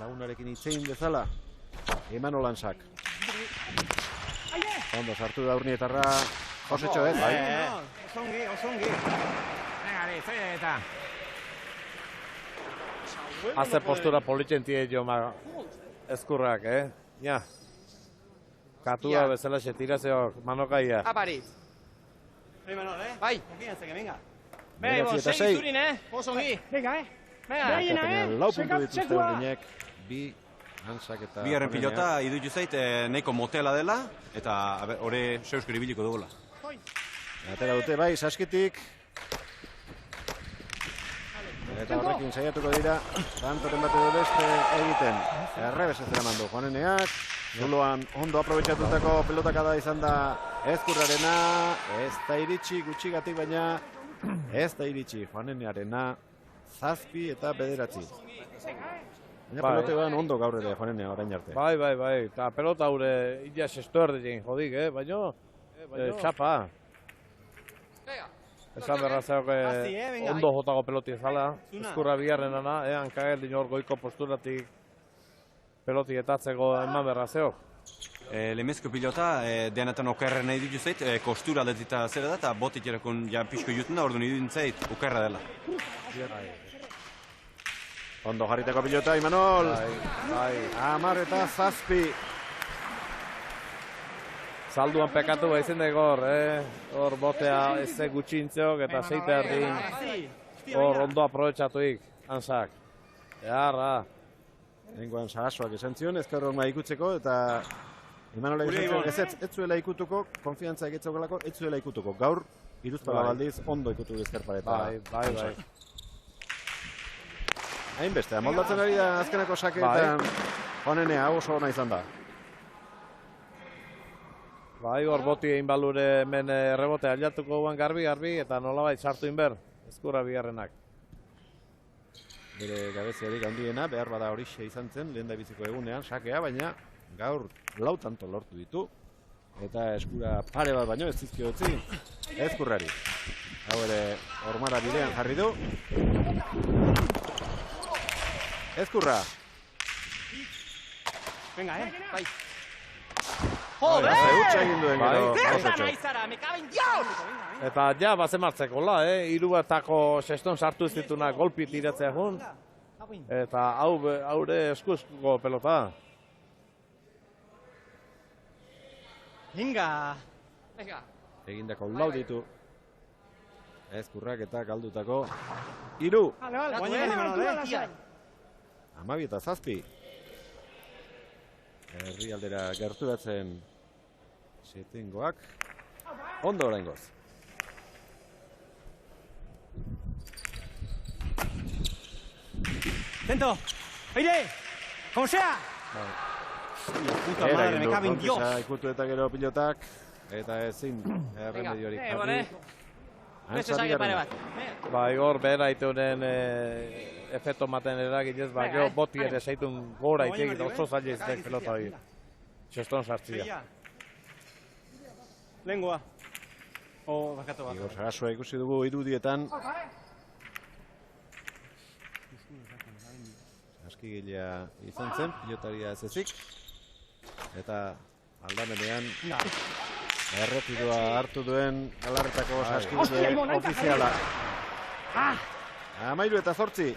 lagunarekin itzein bezala, Imanol Ansak. Ondo, sartu da Urnietarra, Josetxo, ez? Osongi. Venga, itzein eta. Haze postura politzen tie jo eskurrak, Ja. Katua bezala xe tirazeok, manokaia. Apari. Bai. Venga. Bederatzi eta sei. Osongi. Venga, Lau puntu dituzte urdinek, bi Ansak eta... Bigarren pilota idutu zait nahiko motela dela, eta hori seuskeri biliko dugula. Atera dute bai, Saskitik. Eta horrekin saiatuko dira, tantoren bat edo beste egiten. Errebes ez eramandu Juaneneak, zuloan ondo aprobetxatutako pelotakada izan da Ezkurrarena, ez da iritsi gutxigatik baina, ez da iritsi Juanenearena, 7 eta 9. Baina pelotean ondo gaur ere Juanenea orain arte. Bai, eta pelota haure illa sesto erdekin jodik, baina txapa. Esan berra zeok ondo jotago peloti ezala, Ezkurra bigarrenana, hankagel dinor goiko posturatik peloti etatzeko eman berra zeok. Lemezko pilota denetan okerra nahi ditu zait, kostura aldetita zera da, eta botik erakun pixko jutun da, orduan idun zait, okerra dela. Ondo jarriteko pilota, Imanol. Bai. 10 eta 7. Salduan pekatu baizen dago hor botea ez gutxintzeok eta zeite erdin hor ondo aprobetxatuik, Ansak. Eharra. Nengoan Sarasoak esan zion, ezker hor ikutzeko eta Imanolek esan zion, ez zuela ikutuko, konfiantza egitzekolako, ez zuela ikutuko. Gaur, iruzpala baldiz, ondo ikutu ezker pareta. Bai. Hainbeste, amoldatzen ari da azkeneko sakeetan Juanenea oso ona izan da. Bai, hor boti egin balure hemen rebote aliatuko guan garbi, eta nolabait sartu inber, Ezkurra bigarrenak. Bere gabeziarik handiena, behar bada horixe izan zen, lehen da biziko egunean, sakea, baina gaur 4 tanto lortu ditu. Eta Eskura pare bat baino ez dizkio utzi, Ezkurrari. Hau ere, Ormara bidean jarri du. Ezkurra. Venga, bai. Joder! Utsa egin duen gero. Eta ja, bazen martzeko la, hiru batako seston sartu ez dituna golpi tiratzea jun. Eta haure eskuzko pelota. Venga. Egindako lau ditu. Ezkurrak eta galdutako 3. 12 eta 7. Herrialdera gerturatzen setengoak. Ondo oraingoz. Tento. Aire. Como sea. Puta madre, me cago en Dios. Ikutu eta gero pilotak eta ezin erremediorik jarri. Beste saque pare bat. Bai, hor behera iteunen efekto maten eraginez, gero boti ere zeitun gora itegit oso zaila iztek pelota hori. Txeston sartzia. Lengua. Bakatu bat. Igor Sarasua ikusi dugu irudietan. Askigilea izan zen, pilotaria ez ezik. Eta aldamenean erretiroa hartu duen alarretako Saskigile ofiziala. 13 eta 8.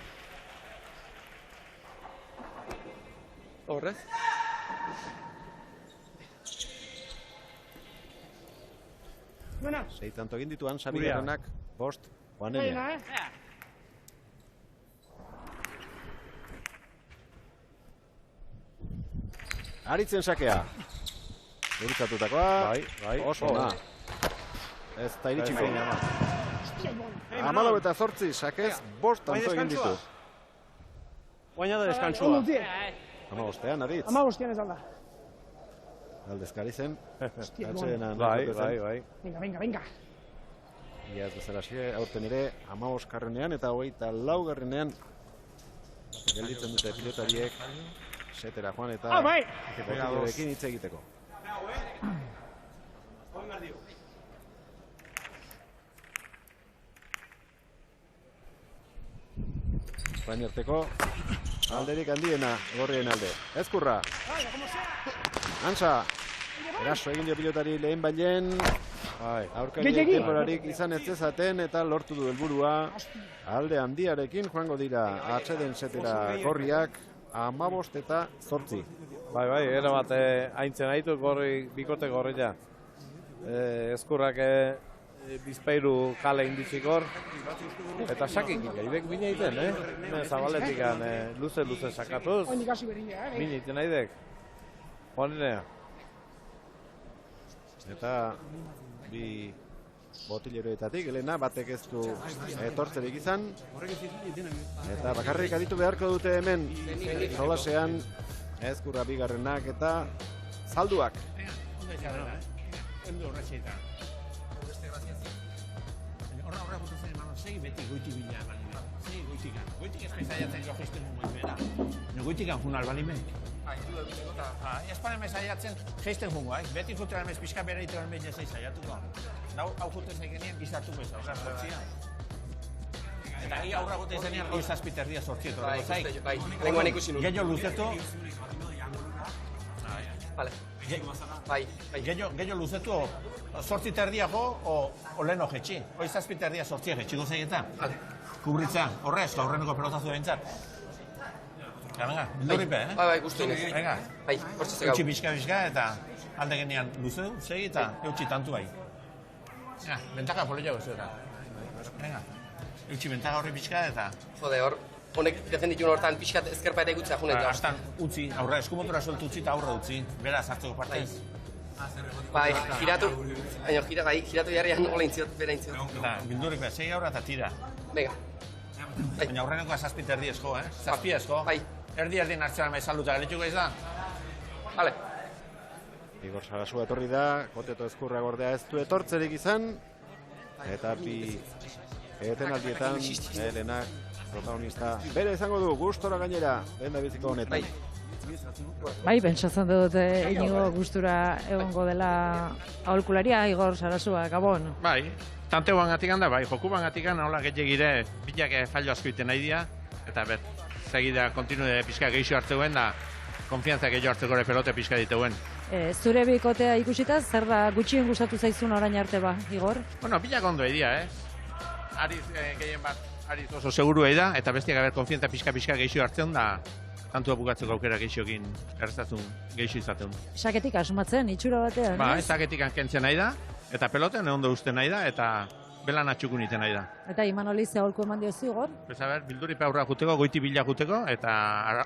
Horrez? Sei tanto egin ditu Ansa bigarrenak, 5 Juanenea. Aritzen sakea. Gurutzatutakoa. Bai. Oso ona. Ez da iritsiko. 14 sakez 5 tanto egin ditu. Guaina da deskantsua. 15ean Aritz. 15ean ez alda. Aldezkari zen. Bai. Venga. Iaz bezalaxe, aurten ere 15garrenean eta 24garrenean gelditzen dute pilotariek setera joan eta botilerekin hitz egiteko. Espainiarteko alderik handiena gorrien alde. Ezkurra. Antza. Eraso egin dio pilotari lehen bailen. Aurkariek denborarik izan ez zezaten eta lortu du helburua. Alde handiarekin joango dira atseden setera gorriak 15 eta 8. Bai, erabat haintzen haitu bikote gorria. Ezkurrak bizpairu kale inditzik hor. Eta sakik gaidek bine egiten, Zabaletik luze sakatuz. Bine egiten haidek. Honenea. Eta bi botileroetatik, Elena, batek ez du etortzerik izan. Eta bakarrik aditu beharko dute hemen solasean Ezkurra bigarrenak eta salduak. Horra gutuzen eman, segi beti goiti bila bali. Segi goitikan. Goitik ez bezaiatzen jo gesten momen bera. Goitikan funal bali mek. Espan emez aiatzen geisten jungo, beti futera emez pixka bera iteran behin jazai zaiatuko. Hau jute zeigenien bizartu bez, aurra sortzia. Eta hi aurra gute zenean hoi zazpiterdia sortzieto. Bai, lenguan ikusi nun. Gehiago luzetu. Bai. Gehiago luzetu sortziterdia jo o lehen ojetxi. Hoi zazpiterdia sortzia jetxi gozaieta. Kubritza, horrez, aurreneko pelotazu behintzat. Venga, bildurripe, Bai, guztu inez. Venga. Bai, hortzeze gau. Eutxi pixka eta alde genean luze du, segi eta eutxi tantu bai. Bentaka polilla gozu eta. Venga. Eutxi bentaka horri pixka eta... Jode, honek defenditun hortan pixkat ezkerpa eta ikutzea junen. Aztan utzi, aurra eskumotora sueltu utzi eta aurra utzi. Bera zartzeko parteiz. Bai, giratu jarrian hola intziot, bera intziot. Eta bildurripe, segi aurra eta tira. Venga. Baina aurrenekoa zazpita erdi esko, Zazpia esko. Bai. Erdi nartzera maiz salduta galituko ez da. Vale. Igor Sarasua etorri da, Koteto Ezkurra gordea ez du etortzerik izan. Eta bi etenaldietan Elenak protagonista bere izango du, gustora gainera, lehen da biziko honetan. Bai, pentsatzen dut Inigo gustura egongo dela aholkularia Igor Sarasua, Gabon. Bai, tante bangatik da, bai, joku bangatik hola gehiagire bilak fallo asko iten nahi dira, eta segida kontinue pixka geixo hartzeuen da, konfianza gehiago hartzeko ere pelote pixka diteuen. Zure bikotea ikusita, zer da gutxien gustatu zaizun orain arte ba, Igor? Bueno, bilak ondo edia, Ariz gehien bat, Ariz oso seguru da, eta bestiak haber konfianza pixka geixo hartzen da, kantua bukatzeko aukera geixokin erreztatzen geixo izaten. Saketik asumatzen, itxura batean, Ba, saketik kentzen nahi da, eta peloten ondo usten nahi da, eta belan atxukun iten nahi da. Eta Imanoli ze aholku eman diozu, Igor? Bildurripe aurra juteko, goiti bila juteko, eta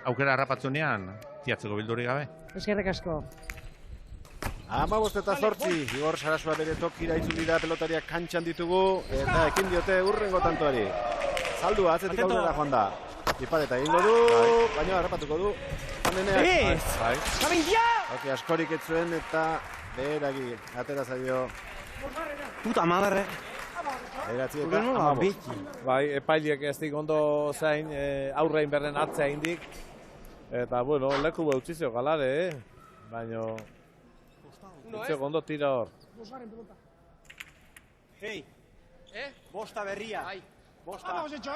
aukera harrapatzunean tiatzeko bildurri gabe. Eskerrik asko. 15 eta 8, Igor Sarasua bere tokira itzuli da, pelotariak kantxan ditugu, eta ekin diote urrengo tantoari. Saldua, atzetik aurrera joan da. Ipareta egingo du, baina harrapatuko du. Haneneak. Bai. Askorik ez zuen eta beragi, atera zaio. Puta madre. Eratzi eta 15. Bai, epailiek ez dik ondo zain aurrein berren atzea indik. Eta, bueno, leku behutzizio galare, baina... Itzio ondo tira hor. Hei, bosta berria. Bosta. Vamos hecho,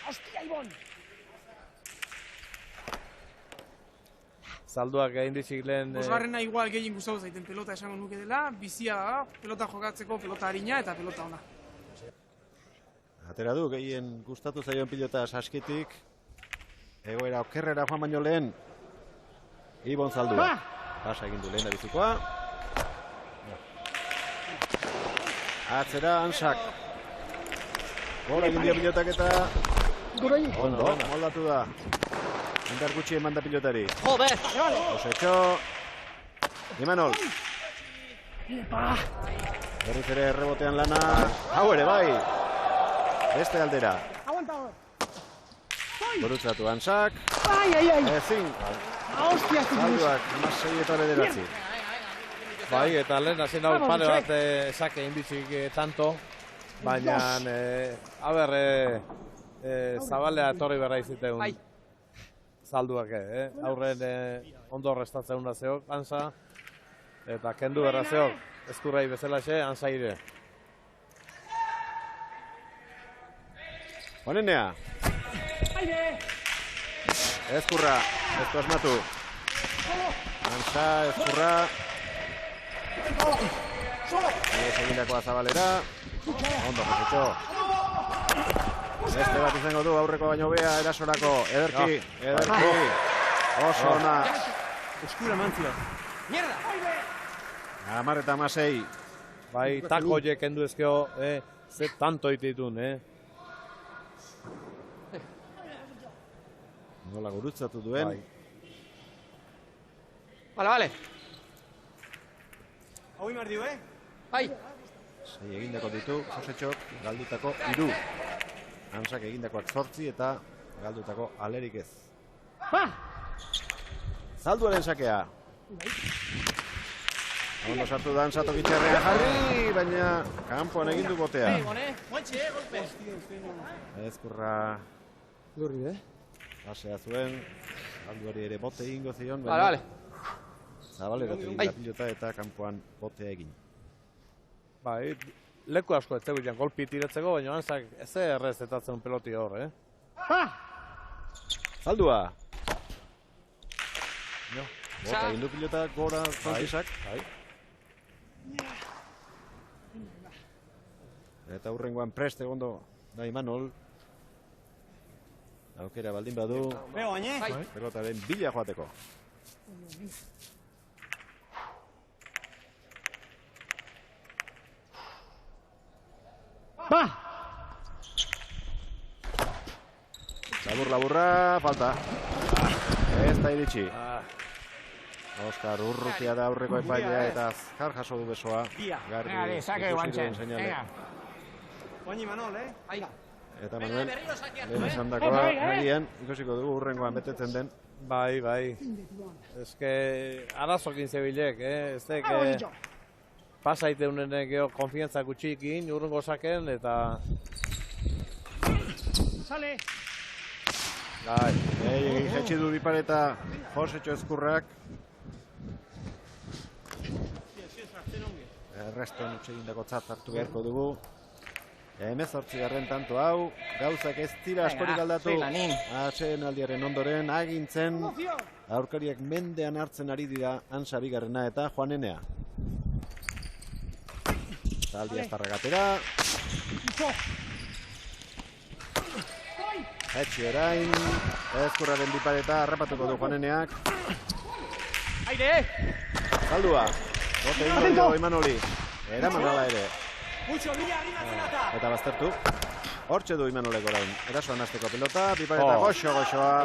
Hostia, Ibon! Salduak egin dizik lehen... Bosgarrena igual gehien gustatu zaiten pelota esango nuke dela, bizia da, pelota jokatzeko pelota harina eta pelota ona. Atera du, gehien gustatu zaion pilota saskitik. Egoera okerrera joan baino lehen. Ibon Zaldua. Pasa egin du lehen da bizikoa. Atzera Ansak. Gora egin dio pilotak eta... Ondo, moldatu da. Indar gutxi eman da pilotari. Joder! Josetxo. Imanol. Berriz ere errebotean lana. Hau ere, bai. Beste aldera. Gurutzatu Ansak. Ezin. Salduak, amasei eta bederatzi. Bai, eta lehen hasi nau pare bat sake inbizik tanto. Baina, zabalea etorri berra iziteun. Salduak, aurren ondo restatzen da zeok, Ansa. Eta kendu berra zeok, eskurrai bezalaxe, Ansa ire. Honenea. Ezkurra, ez du asmatu. Ansa, ezkurra. Egindakoa zabalera. Ondo, Josetxo. Beste bat izango du, aurreko baino bea, erasorako. Ederki. Oso ona. Eskura mantzio. Mierda! 10 eta 16. Bai, tako horiek kendu ezkeo, ze tanto ititun, Nola gurutzatu duen. Vale. Hau imar dio, Bai. Sei egindako ditu, Josetxok galdutako 3. Ansak egindakoak 8 eta galdutako alerik ez. Zalduaren sakea. Ondo sartu da Ansa tokitxerrea jarri, baina kanpoan egin du botea. Ezkurra. Lurri, Pasea zuen, Zalduari ere bote egingo zion. Vale. Zabaleratu egin da pilota eta kanpoan botea egin. Bai, leku asko ez zegoen golpi tiratzeko, baina Ansak ez errez etatzen peloti hor, Zaldua! Bota egin du pilota gora Frantisak. Eta hurrengoan preste gondo da Imanol. Aukera baldin badu. Pelotaren bila joateko. Labur-laburra, falta. Ez da iritsi. Oskar Urrutia da aurreko epailea eta azkar jaso du besoa. Garri ikusi duen seinale. Eta Manuel, lehen esan dakoa, nagian, ikusiko dugu hurrengoan betetzen den. Bai. Ezke, arazokin zebilek, ez dek, pasaite unenek geho konfiantzak gutxikin, urrengo saken, eta... Sale! Bai, egin jetxi du Bipareta Josetxo Ezkurrak. Erreston utxegindako tzat hartu beharko dugu. 18. tanto hau, gauzak ez dira askorik aldatu. Atxeen aldiaren ondoren, agintzen, aurkariak mendean hartzen ari dira Ansa bigarrena eta Juanenea. Zaldi aztarragatera. Etxi orain, Ezkurraren Bipareta harrapatuko du Juaneneak. Zaldua, bote ingo dio Imanoli, eraman ala ere. Eta baztertu. Hortxe du Imanolek orain. Erasoan hasteko pelota, Bipareta goxoa.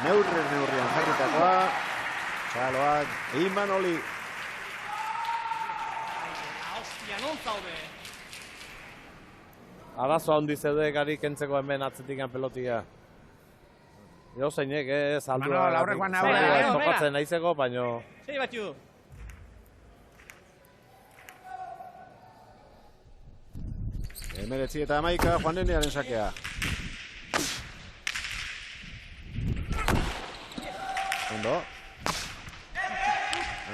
Neurrian jarritakoa. Txaloak, Imanoli. Arazo handi zeude gari kentzeko hemen atzetik pelotia. Jo zeinek, Zaldua. Tokatzen naizeko, baino... Sei batzu. Emeretzi eta 11, Juanenearen sakea. Ondo.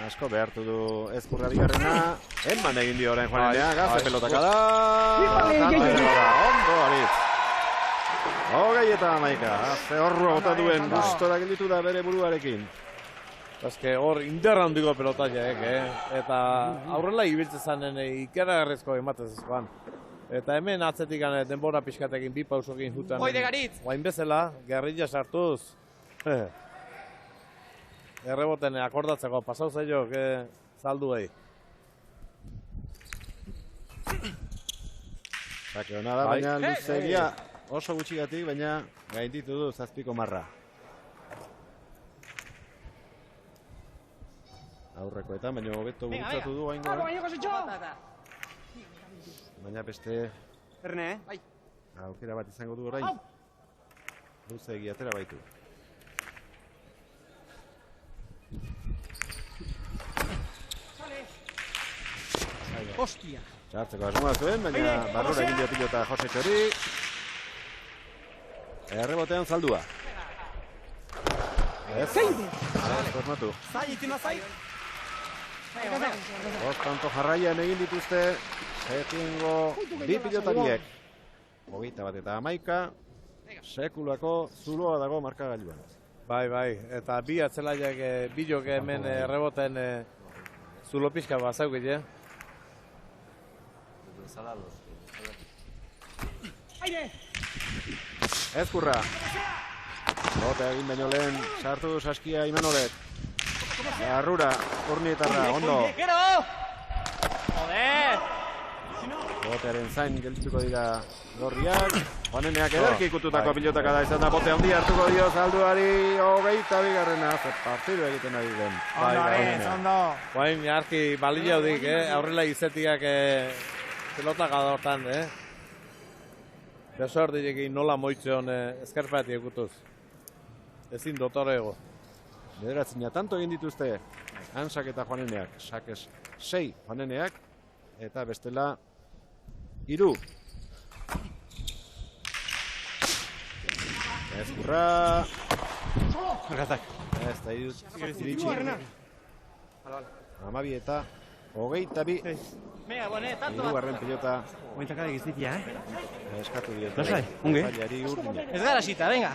Asko behartu du Ezkurra bigarrena. Eman egin dio orain Juanenea, gaze pelotaka da. Ondo, Aritz. 20 eta 11. Ze horrua bota duen, gustora gelditu da bere buruarekin. Eske hor inderra handiko pelotaiek, eta aurrela ibiltzen zanen ikeragarrizko ematez ezkoan. Eta hemen atzetik denbora pixkatekin bi pausokin jutan. Oide Garitz! Guain bezala, gerrilla sartuz. Erreboten akordatzeko pasau zeiok Zalduei. Sake hona da, baina luzegia oso gutxigatik, baina gainditu du zazpiko marra. Aurrekoetan, baina hobeto bultzatu du haingoan. Baina beste aukera bat izango du orain. Luzegi atera baitu. Hostia! Txartzeko asmoa zuen, baina barrura egin dio pilota Jose Txori. Errebotean zaldua. Ez, formatu. Bostanto jarraian egin dituzte, sekingo bi pilotariek. 21 eta 11, sekulako zuloa dago markagailuan. Bai, eta bi atzelaiak bilok hemen erreboten zulo pixka bazaukit, Ezkurra. Botea egin baino lehen sartu Saskia Imanolek. Arrura, Urnietarra, ondo. Botearen zain geldituko dira gorriak. Juaneneak ederki ikututako pilotaka da izan da. Bote handi hartuko dio Zalduari 22. Partidu egiten ari den. Guain arki balila hodik, aurrela izetiak pelotaka da hortan, Besor direkin nola moitzeon eskerpati egutuz. Ezin dotore ego. Bederatzina tanto egin dituzte Hansak eta Juaneneak. Sakes 6 Juaneneak eta bestela 3. Ezkurra. Ez da iritsi. 12 eta 22. Hirugarren pilota. Ointakada egizitia, Eskatu diote. Lasai, ongi. Ez gara xita, venga.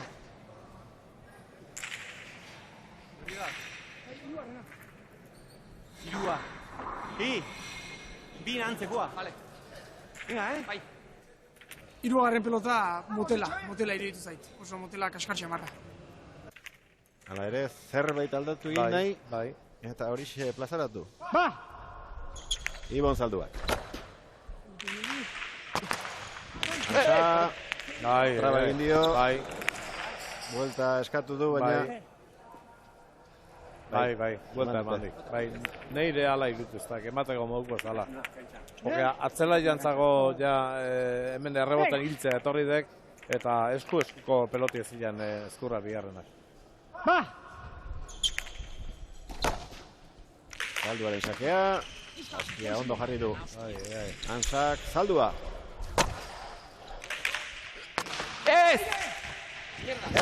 Irua. Bi nantzekoa. Venga, Bai. Hirugarren pelota motela iruditu zait. Oso motela kaskartxe marra. Hala ere, zerbait aldatu egin nahi. Bai. Eta horixe plazaratu. Ba! Ibon Zalduak. Antza. Traba egin dio. Buelta eskatu du, baina... Bai, buelta emandik. Neire ala irutuztak, emateko moduko zala. Atzela jantzago hemen erreboten hiltzea etorri dek, eta eskuko peloti ezilan eskurra bigarrenak. Ba! Zalduaren sakea. Askia ondo jarri du. Hansak, Zaldua.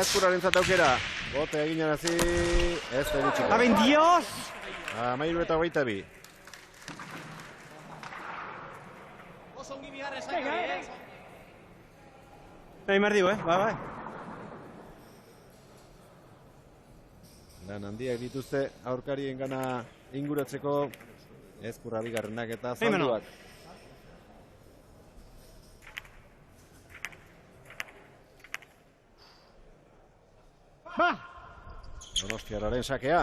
Ezkurraren zataukera. Bote egin arazi. Ez da ditxiko. Aben Dios! 13 eta 22. Oso ongi bigarren saio, Nahi mardiu, bai. Lan handiak dituzte aurkarien gana inguratzeko. Ezkurra bigarrenak eta Zalduak. Donostiarraren sakea.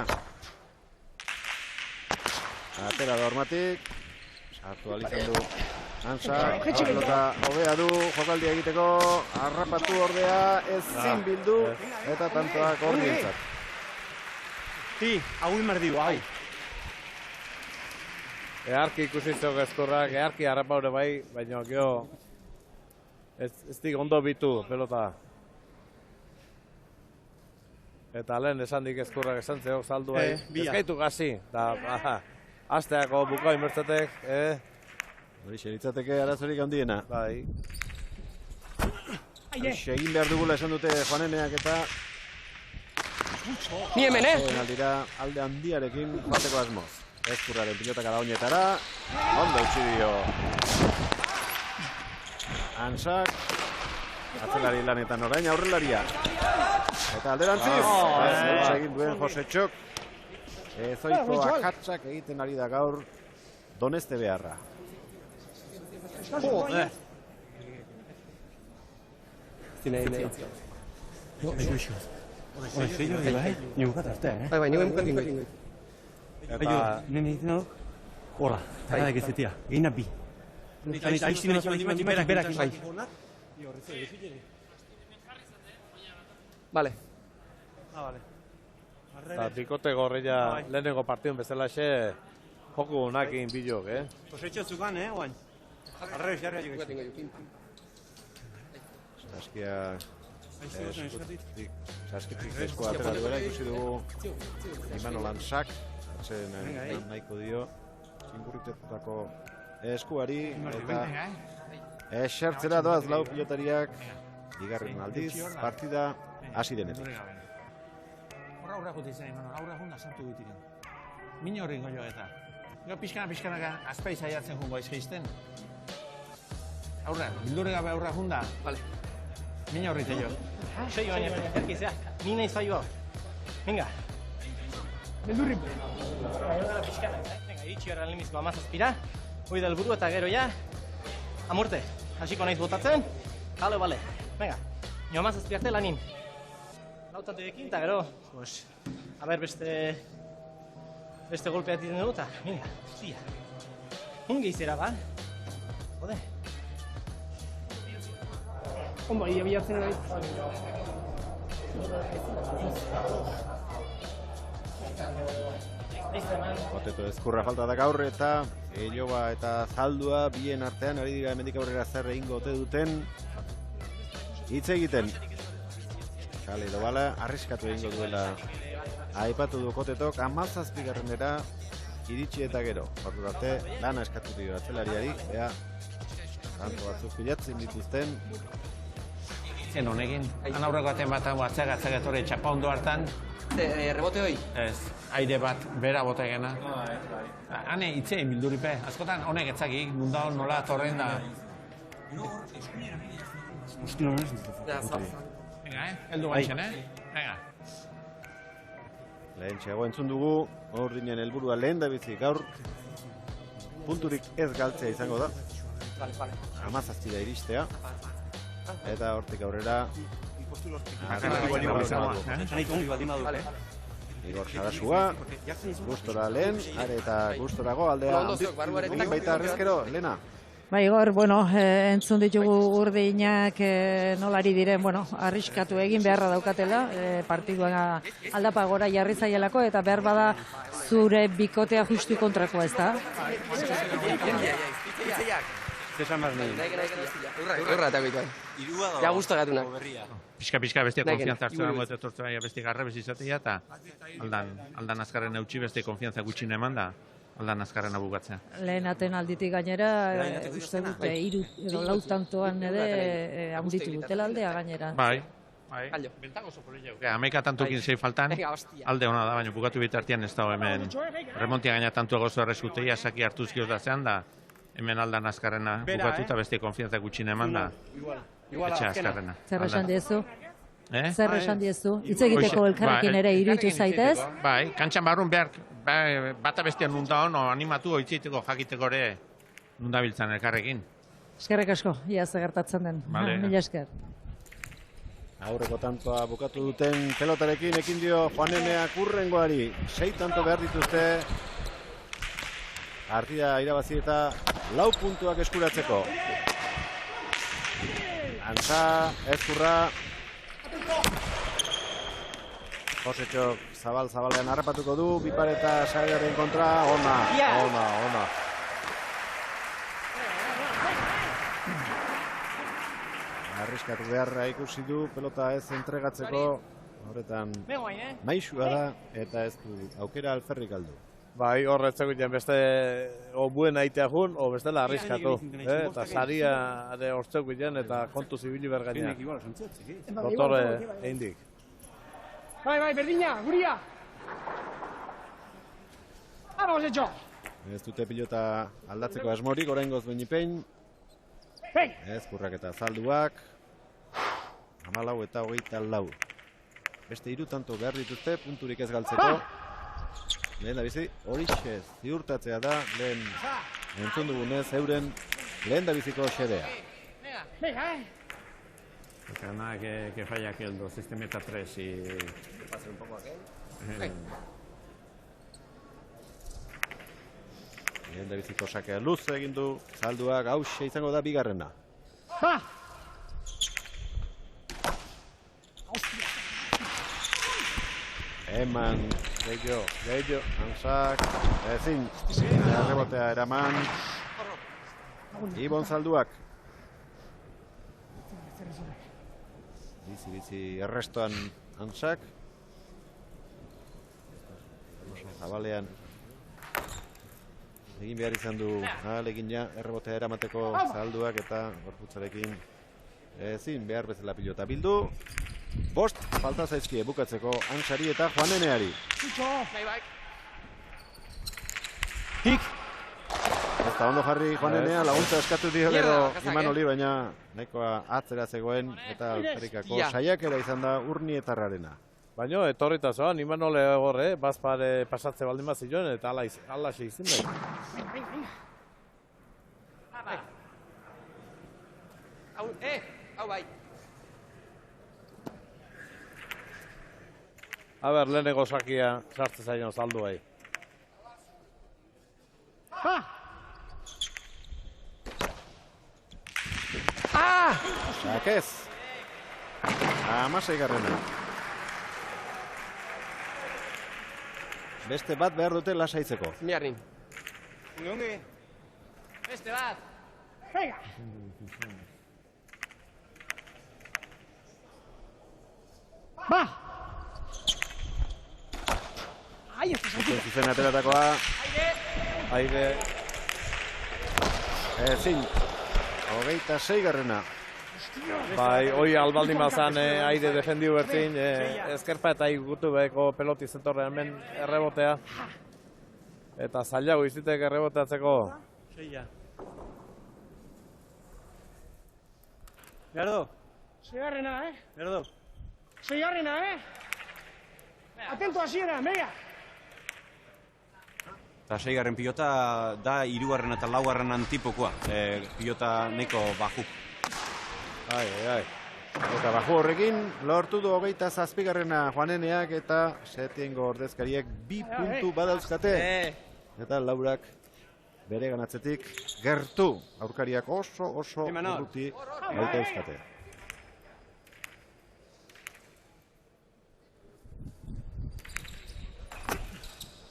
Atera da hormatik. Sartu alizan du Hansak. Pelota hobea du jokaldia egiteko. Harrapatu ordea ezin bildu. Eta tantoak ordientzat. Hau imardiu, hau. Earki ikusitzok ezkurrak, earki harrapaure bai, baina geho ez dik ondo bitu pelota. Eta lehen esan dik ezkurrak esan zeok Zaldu bai. Ezkaitu gazi, eta asteako bukau inbertzatek. Horixe, litzateke arazorik handiena. Bai. Horixe, egin behar dugula esan dute Juaneneak eta... Ni hemen, Aldira alde handiarekin joateko asmoz. Ezkurraren pilotaka da oinetara. Ondo utzi dio. Hansak. Atzelari lanetan orain aurrelaria. Eta alderantziz. Egin duen Jose Txok. Ezoiko akatsak egiten ari da gaur Doneste beharra. Bai, nire mukatik. Nene ditzen hor, horra, eta egizetia, egina bi. Vale. Eta bikote gorria lehenengo partidun bezalaxe joko honakin bilok, Kosetxo zukan, oain. Arrez, jarri atiko. Saskia Saskitik esko atera duela, ikusi dugu Imano Lansak, atzen nahiko dio, txingurritetutako eskuari, eta esertzera doaz lau pilotariak, bigarren aldiz, partida hasi denetik. Aurra juti zen, aurra junda sartu dutiren. Min horri goio eta. Gero pixkana azpai zaiatzen jungo aizgeizten. Aurra, bildure gabe aurra junda. Vale. Min horri teio. Sei baina, erkizea, nina izaioa. Venga. Beldurri. Venga, iritsi gara limizko amazazpira. Hoi da helburu eta gero ja. Amurte, hasiko naiz botatzen. Bale. Venga, nio amazazpi arte lanin. Lautatu ekin, eta gero, pues, a ber, beste golpea diten dugu, eta, venga, hostia. Unge izera, ba? Jode. Ondo, ia bilatzen nahi. Oteto ezkurra falta da gaur eta Eloba eta Zaldua bien artean ari dira hemendik aurrera zer egingo ote duten hitz egiten. Kale Dobala arriskatu egingo duela aipatu du Kotetok 17garrenera iritsi eta gero. Ordu arte lana eskatu dio atzelariari, ea tanto batzuk pilatzen dituzten. Zen honekin, han aurreko aten bat atzak etorri txapa ondo hartan. Rebote hoi? Ez, aire bat bera bota egena. Hane itzein bilduripe, askotan honek etzakik, nunda hon nola torren da. Venga, heldu gaixen, Venga. Lehen txago entzun dugu, ordinen helburua lehen da bizi gaur punturik ez galtzea izango da. 17 iristea. Eta hortik aurrera Igor Sarasua, gustora lehen, eta gustorago aldea baita arrezkero, Lena. Ba, Igor, entzun ditugu urdinak nolari diren, arriskatu egin beharra daukatela, partiduan aldapa gora jarri zaielako, eta behar bada zure bikotea justu kontrakoa, ez da? Urra eta goituan. Ja guztu agatunak. Pixka bestia konfiantza hartzen dago eta etortzen baina besti garra bezizatea eta aldan azkarren eutxi beste konfiantza gutxina eman da aldan azkarren abugatzea. Lehen aten alditik gainera, uste dute, 3 edo 4 tantoan ere handitu dutela aldea gainera. Bai. Bentak oso polilla. Hamaika tantukin zei faltan, alde hona da, baina bukatu bitartian ez dago hemen. Remontia gaina tantu egozu errezuteia, saki hartuzkioz da zean da, hemen aldan azkarrena bukatu eta beste konfiantza gutxina eman da. Etxe azkarrena. Zer esan diezu? Zer esan diezu? Hitz egiteko elkarrekin ere iruditu zaitez? Bai, kantxan barrun behar bata bestian nunda hono animatu oitziteko jakiteko ere nunda biltzan elkarrekin. Eskerrik asko, ia ze gertatzen den. Mila esker. Aurreko tantoa bukatu duten pelotarekin ekin dio Juanemeak urrengoari. 6 tanto behar dituzte. Partida irabazi eta 4 puntuak eskuratzeko. Antza, Ezkurra. Josetxok zabalean harrapatuko du, Bipareta Sarearen kontra, ona. Arriskatu beharra ikusi du, pelota ez entregatzeko, horretan maixua da, eta ez du aukera alferrik aldu. Bai, horretzeko jen beste buen aitea jun, o bestela arriskatu. Eta saria ere hortzeko jen, eta kontu zibili bergaina. Dotore eindik. Bai, berdina, guria! Vamos, hecho! Ez dute pilota aldatzeko asmorik, oraingoz Beñipein. Ezkurrak eta Zalduak. 14 eta 24. Beste 3 tanto behar dituzte, punturik ez galtzeko. Lehen da bizi, horixe ziurtatzea da, lehen entzun dugunez, euren lehen da biziko xedea. Porque nada que falla que el 2 este meta 3 y pase un poco aquel. Lehen da biziko sakea luze egin du, Zalduak hauxe izango da bigarrena. Eman, gehiago, Hansak, ezin, errebotea eraman. Ibon Zalduak. Bizi errestoan Hansak. Zabalean egin behar izan du ahalegina errebotea eramateko Zalduak eta gorputzarekin ezin behar bezala pilota bildu. 5 falta zaizkie bukatzeko Hansari eta Juaneneari. Ez da ondo jarri Juanenea, laguntza eskatu dio gero Imanoli, baina nahikoa atzera zegoen eta alperikako saiakera izan da Urnietarrarena. Baina, etorrita zoan, Imanole gorre, bazpare pasatze baldin bat ziloen, eta ala izin nahi. Hau bai. A ber, leheneko sakia sartze zaion Zaldu bai. Sakez. 16garrena. Beste bat behar dute lasaitzeko. Miarrin. Beste bat. Zuzen ateratakoa. Aire. Ezin. 26garrena. Bai, hoi albaldin bazan aire defendiu bertzin, ezkerpa eta igutu beheko peloti zentorre hemen errebotea. Eta zailago izitek erreboteatzeko. Berdo. Seigarrena, Berdo. Seigarrena, Atento hasiera, mega. Eta 6garren pilota da 3garren eta 4garrenan tipokoa. Pilota neko baju. Eta baju horrekin lortu du 27garrena Juaneneak eta Setiengo ordezkariek 2 puntu badauzkate. Eta Laurak bere ganatzetik gertu. Aurkariak oso urruti dauzkate.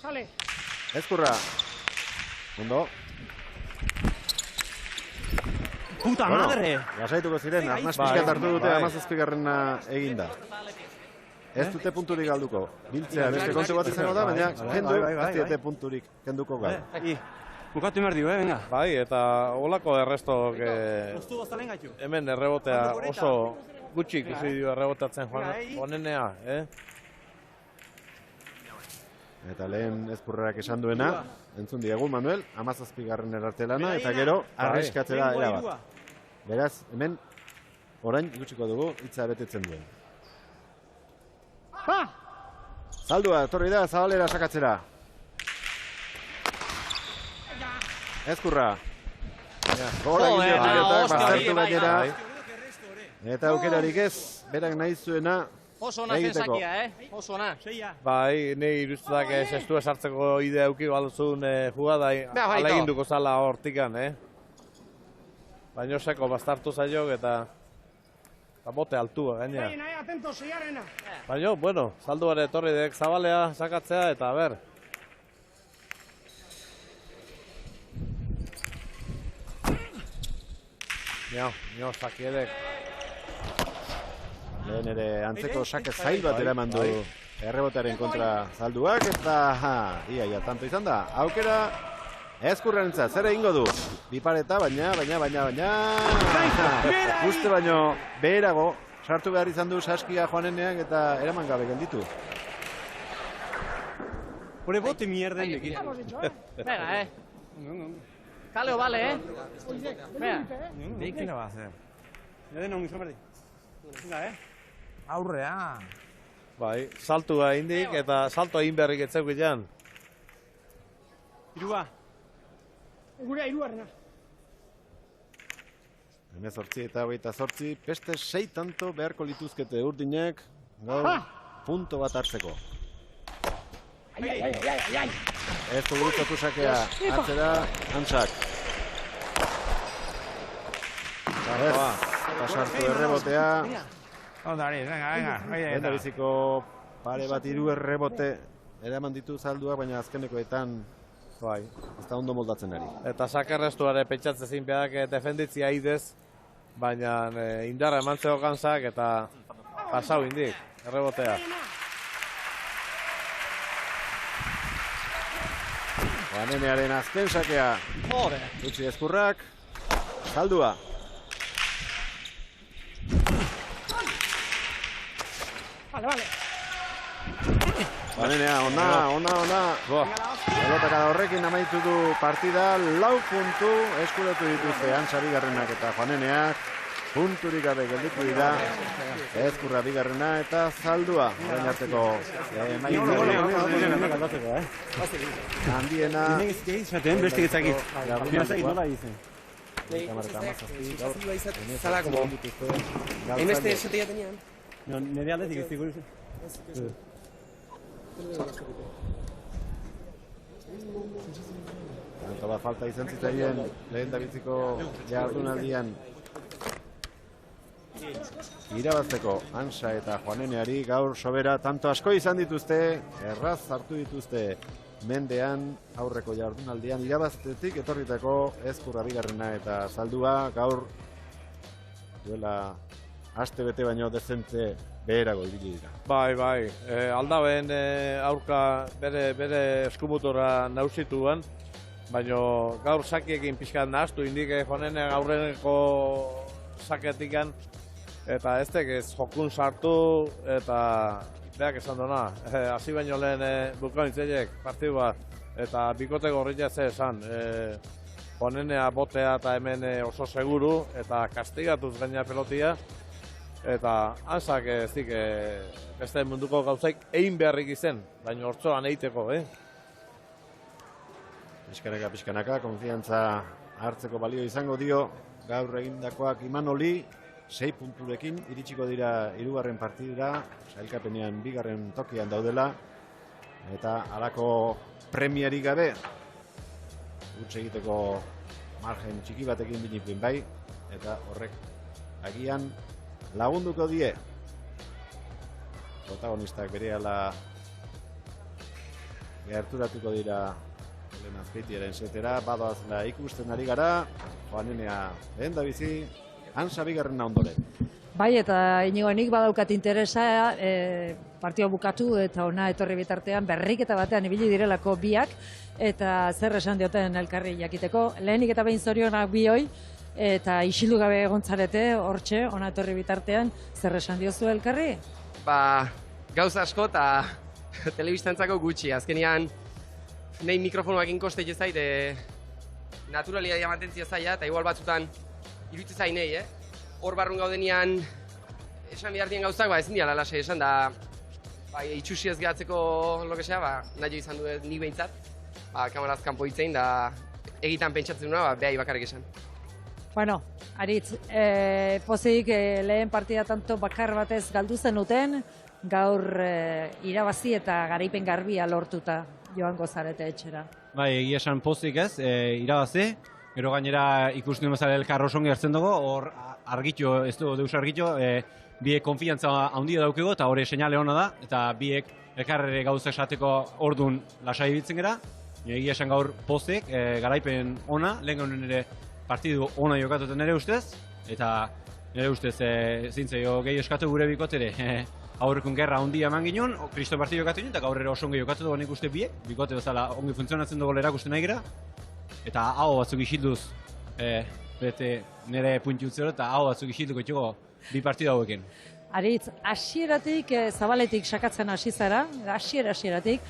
Sale. Ezkurra. Ondo. Puta madre! Lasaituko ziren, arnaz pixkat hartu dute 17garrena eginda. Ez dute punturik galduko. Biltzea beste kontu bat izango da, baina kendu, ez dute punturik kenduko gaur. Bukatu inberdi, venga. Bai, eta holako errestok hemen errebotea oso gutxi ikusi dio errebotatzen Juanenea, Eta lehen Ezkurrak esan duena, entzun diegu Manuel, 17garren arte lana, eta gero arriskatzera erabat. Beraz, hemen orain ikusiko dugu hitza betetzen duen. Zaldua, etorri da, Zabalera sakatzera. Ezkurra. Gora egin dio pilotak, baztertu gainera. Eta aukerarik ez, berak nahi zuena Oso ona zen sakia, Oso ona. Bai, nahi iruztutak sestu esartzeko idea euki balduzun jugada aleginduko zala hortikan, Baina seko bastartu zaiok eta bote altua gainera. Atento, seigarrena. Baina, bueno, Zalduare etorri dek Zabalea sakatzea eta ber. Nio, sakiedek. Lehen ere antzeko sake zail bat eraman du errebotearen kontra Zalduak eta ia, tanto izan da. Aukera Ezkurrentzat, zer egingo du? Bipareta, baina. Uste baino beherago sartu behar izan du Saskia Juaneneak eta eraman gabe gelditu. Pone bote mierden de Venga, Caleo vale, Venga. ¿Qué no va a hacer? Ya de no, mi somerdi. Venga, Aurrea. Bai, saltua indik eta salto egin beharrik etzeuk ilan. Irua. Gure iruarrena. 18 eta 28, beste 6 tanto beharko lituzkete Urdinek gaur punto bat hartzeko. Ez du gurutzatu sakea, atzera, Antsak. Pasartu errebotea. Ondari, venga. Lenda biziko pare bat 3 errebote eraman ditu zalduak, baina azkenekoetan ez da ondo moldatzen ari. Eta sakerrestuare pentsatzen zein bedak defenditzia idez, baina indarra eman zehokanzak eta pasau indik, errebotea. Juanenearen azken sakea. Utsi Ezkurrak, zaldua. Vale. Juanenea, ona. Pelota kada horrekin amaitu du partida, 4 puntu eskuratu dituzte Antsa bigarrenak eta Juaneneak. Punturik gabe gelditu dira, Ezkurra bigarrena eta zaldua. Orain arteko handiena. Beste ezakit. Zala, como... Hainbeste esatea tenían. Nire aldetik ez digur. Tanto bat falta izan zitzaien lehen dabiziko jardunaldian irabazteko Antsa eta Juaneneari gaur sobera tanto asko izan dituzte, erraz hartu dituzte mendean aurreko jardunaldian irabaztetik etorritako Ezkurra bigarrena eta zaldua gaur duela aste bete baino dezente beherago ibili dira. Bai. Aldabeen aurka bere eskumutora nausituan, baina gaur sakiekin pixkat nahaztu indik Juanenean aurreneko saketikan, eta ez jokun sartu eta beak esan duna. Hasi baino lehen bukaintzeiek partidu bat, eta bikote gorria ze esan. Juanenea botea eta hemen oso seguru, eta kastigatuz gaina pelotia, eta Antsak ezik beste munduko gauzaik egin beharrik izen, baina hortzoan egiteko, Pixkanaka, konfiantza hartzeko balio izango dio, gaur egindakoak Imanoli, 6 punturekin iritsiko dira 3. partidura, sailkapenean 2. tokian daudela, eta halako premiari gabe, huts egiteko margen txiki batekin binipin bai, eta horrek agian lagunduko die protagonistak berehala gerturatuko dira Elena Azpeitiaren setera, badoazla ikusten ari gara, Juanenea lehen da bizi, Antsa bigarrena ondoren. Bai, eta Inigo nik badaukat interesa partioa bukatu eta ona etorri bitartean berriketa batean ibili direlako biak, eta zer esan dioten elkarri jakiteko. Lehenik eta behin zorionak bioi, eta isildu gabe egontzarete, hortxe, ona etorri bitartean, zer esan diozu elkarri? Gauza asko eta telebistantzako gutxi. Azkenean, nahi mikrofonoakin koste jezait, naturalidadea mantentzia zaila, eta igual batzutan irutze zainei, hor barrun gaudenian esan behar dien gauzak, ezin diala lasai esan, da itxusi ez gehatzeko nahi izan du nik behintzat, kamaraz kanpo hitzein, da egitan pentsatzen duena, behai bakarrik esan. Bueno, Aritz, pozik lehen partida tanto bakar batez galdu zenuten, gaur irabazi eta garaipen garbia lortuta joango zarete etxera. Bai, egia esan pozik ez, irabazi, gero gainera ikusten bezala elkar oso ongi hartzen dugu, hor argitxo, ez du deus argitxo, biek konfiantza handia daukego eta hori seinale hona da, eta biek elkarrere gauza esateko ordun lasai bitzen gara, egia esan gaur pozik, garaipen ona, lehen honen ere partidu ona jokatuten nire ustez, eta nire ustez zintzaio gehi eskatu gure bikotere, aurrekun gerra handia eman ginen, kristo partidu jokatu ginen, eta gaur ere oso ongi jokatu dugu nik uste biek, bikote bezala ongi funtzionatzen dugu erakusten nahi gara, eta hau batzuk isilduz, bete nire punti utzero, eta hau batzuk isilduko txugo bi partidu hauekin. Aritz, hasieratik zabaletik sakatzen hasi zara, hasieratik,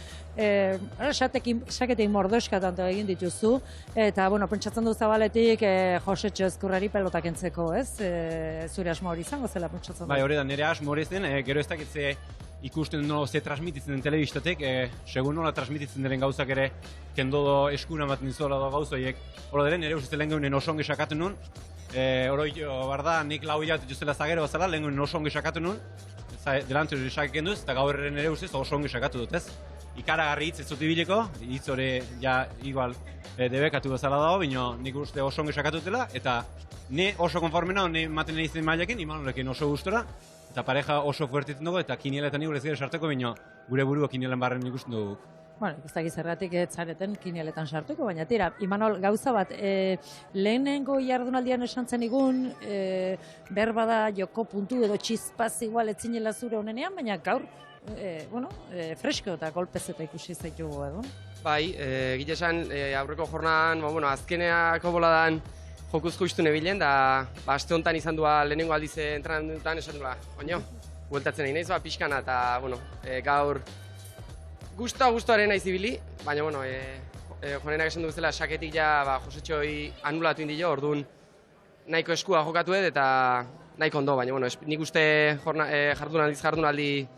saketik mordoska tanto egin dituzu, eta, pentsatzen du zabaletik Josetxo Ezkurrari pelotak entzeko, ez? Zure asmo hori izango zela pentsatzen du? Bai, hori da, nire asmo hori zen, gero ez dakitze ikusten nola ze transmititzen den telebistatek, segun nola transmititzen diren gauzak ere kendo eskuna ematen dizuela da gauzoiek. Hora deren, nire ustez lehen geunen oso ongi sakaten nun, horoi, barda, nik lau hilabete jozela zagero bazala, lehen geunen oso ongi sakatu nun, delante hori sakaken duz, eta gaur nire ustez oso ongi sakatu dut, ez? ikaragarri hitz ez dut ibiliko, hitz hori ja igual debekatu bezala dago, baina nik uste oso ongi sakatutela, eta ni oso konformena, ni maten egiten mailekin, Imanolekin oso gustora, eta pareja oso fuertitzen dugu, eta kinieletan igurez gire sarteko, baina gure burua kinielen barren ikusten dugu. Bueno, ez dakiz zergatik ez zareten kinieletan sartuko, baina tira, Imanol, gauza bat, lehenengo jardunaldian esan zen igun, berbada joko puntu edo txizpaz igual etzinela zure honenean, baina gaur, fresko eta golpez eta ikusi zaitugu edo. Bai, gile esan, aurreko jornadan, azkeneako boladan jokuz justu nebilen, da aste honetan izan dua lehenengo aldiz entrenamendutan esan duela, oino, bueltatzen egin naiz, pixkana, eta gaur gustoaren naiz ibili, baina, joanenak esan du bezala, saketik ja Josetxoi anulatu indio, orduan nahiko eskua jokatu eta nahiko ondo, baina, nik uste jardunaldi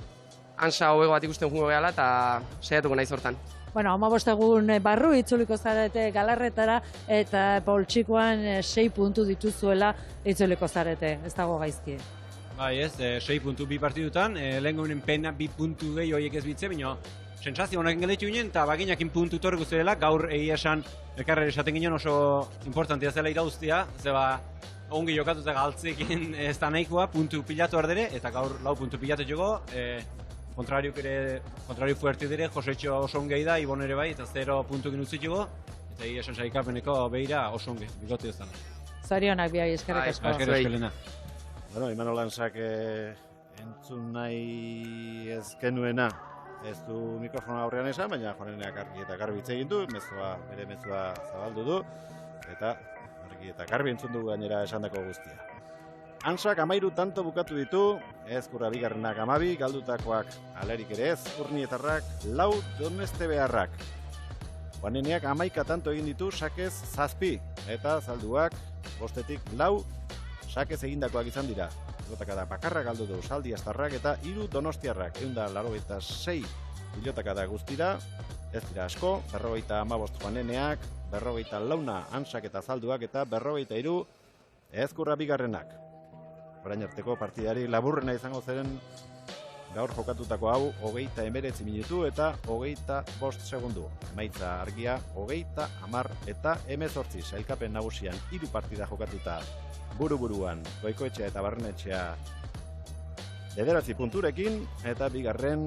ansa hobego bat ikusten jungo gehala, eta saiatuko naiz hortan. Bueno, 15 egun barru itzuliko zarete Galarretara eta poltsikoan 6 puntu dituzuela itzuliko zarete, ez dago gaizki. Bai ez, 6 puntu bi partidutan, lehengunen pena 2 puntu gehi horiek ez bitze, baina sentsazio honekin gelditu ginen, eta baginakin puntu torriko zirela, gaur egia esan elkarrer esaten ginen oso importantia zela irauztia, zeba ongi jokatuta galtzekin ez da nahikoa, puntu pilatu ardere, eta gaur 4 puntu pilatu jogo, kontrariu fuerti dire, Josetxo oso ongei da, Ibon ere bai, eta 0 puntu ginutzik jogo, eta egia esan saikapeneko behira oso ongi, bigote ez dana. Zarionak bihai, eskerrik asko. Eskerrik asko. Bueno, Imanol Lansak entzun nahi ez genuena, ez du mikrofona aurrean esan, baina Joaneneak argi eta garbi hitz egin du, bere mezua zabaldu du, eta argi eta garbi entzun du gainera esandako guztia. Hansak 13 tanto bukatu ditu, Ezkurra bigarrenak 12, galdutakoak alerik ere ez, Urnietarrak 4, Doneste beharrak. Joaneneak 11 tanto egin ditu, sakez 7, eta zalduak 5-tik 4, sakez egindakoak izan dira. Pilotakada bakarra galdu du Saldi Astarrak eta 3 Donostiarrak, 186 pilotakada guztira, ez dira asko, 55 Joaneneak, 44 Hansak eta zalduak eta 43 Ezkurra bigarrenak. Orain arteko partidari laburrena izango zeren gaur jokatutako hau 29 minutu eta 25 segundu. Emaitza argia 30, 10 eta 18 sailkapen nagusian 3 partida jokatuta buru-buruan Goikoetxea eta Barrenetxea 9 punturekin eta bigarren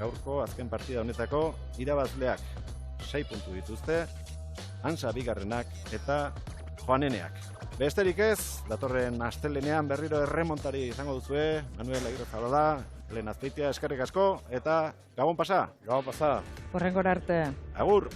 gaurko azken partida honetako irabazleak 6 puntu dituzte, Hansa bigarrenak eta Joaneneak. Besterik ez, datorren astelenean berriro erremontari izango duzue, Manuel Agirrezabala, Helen Azpeitia, eskerrik asko, eta Gabon pasa. Horrengora arte. Agur.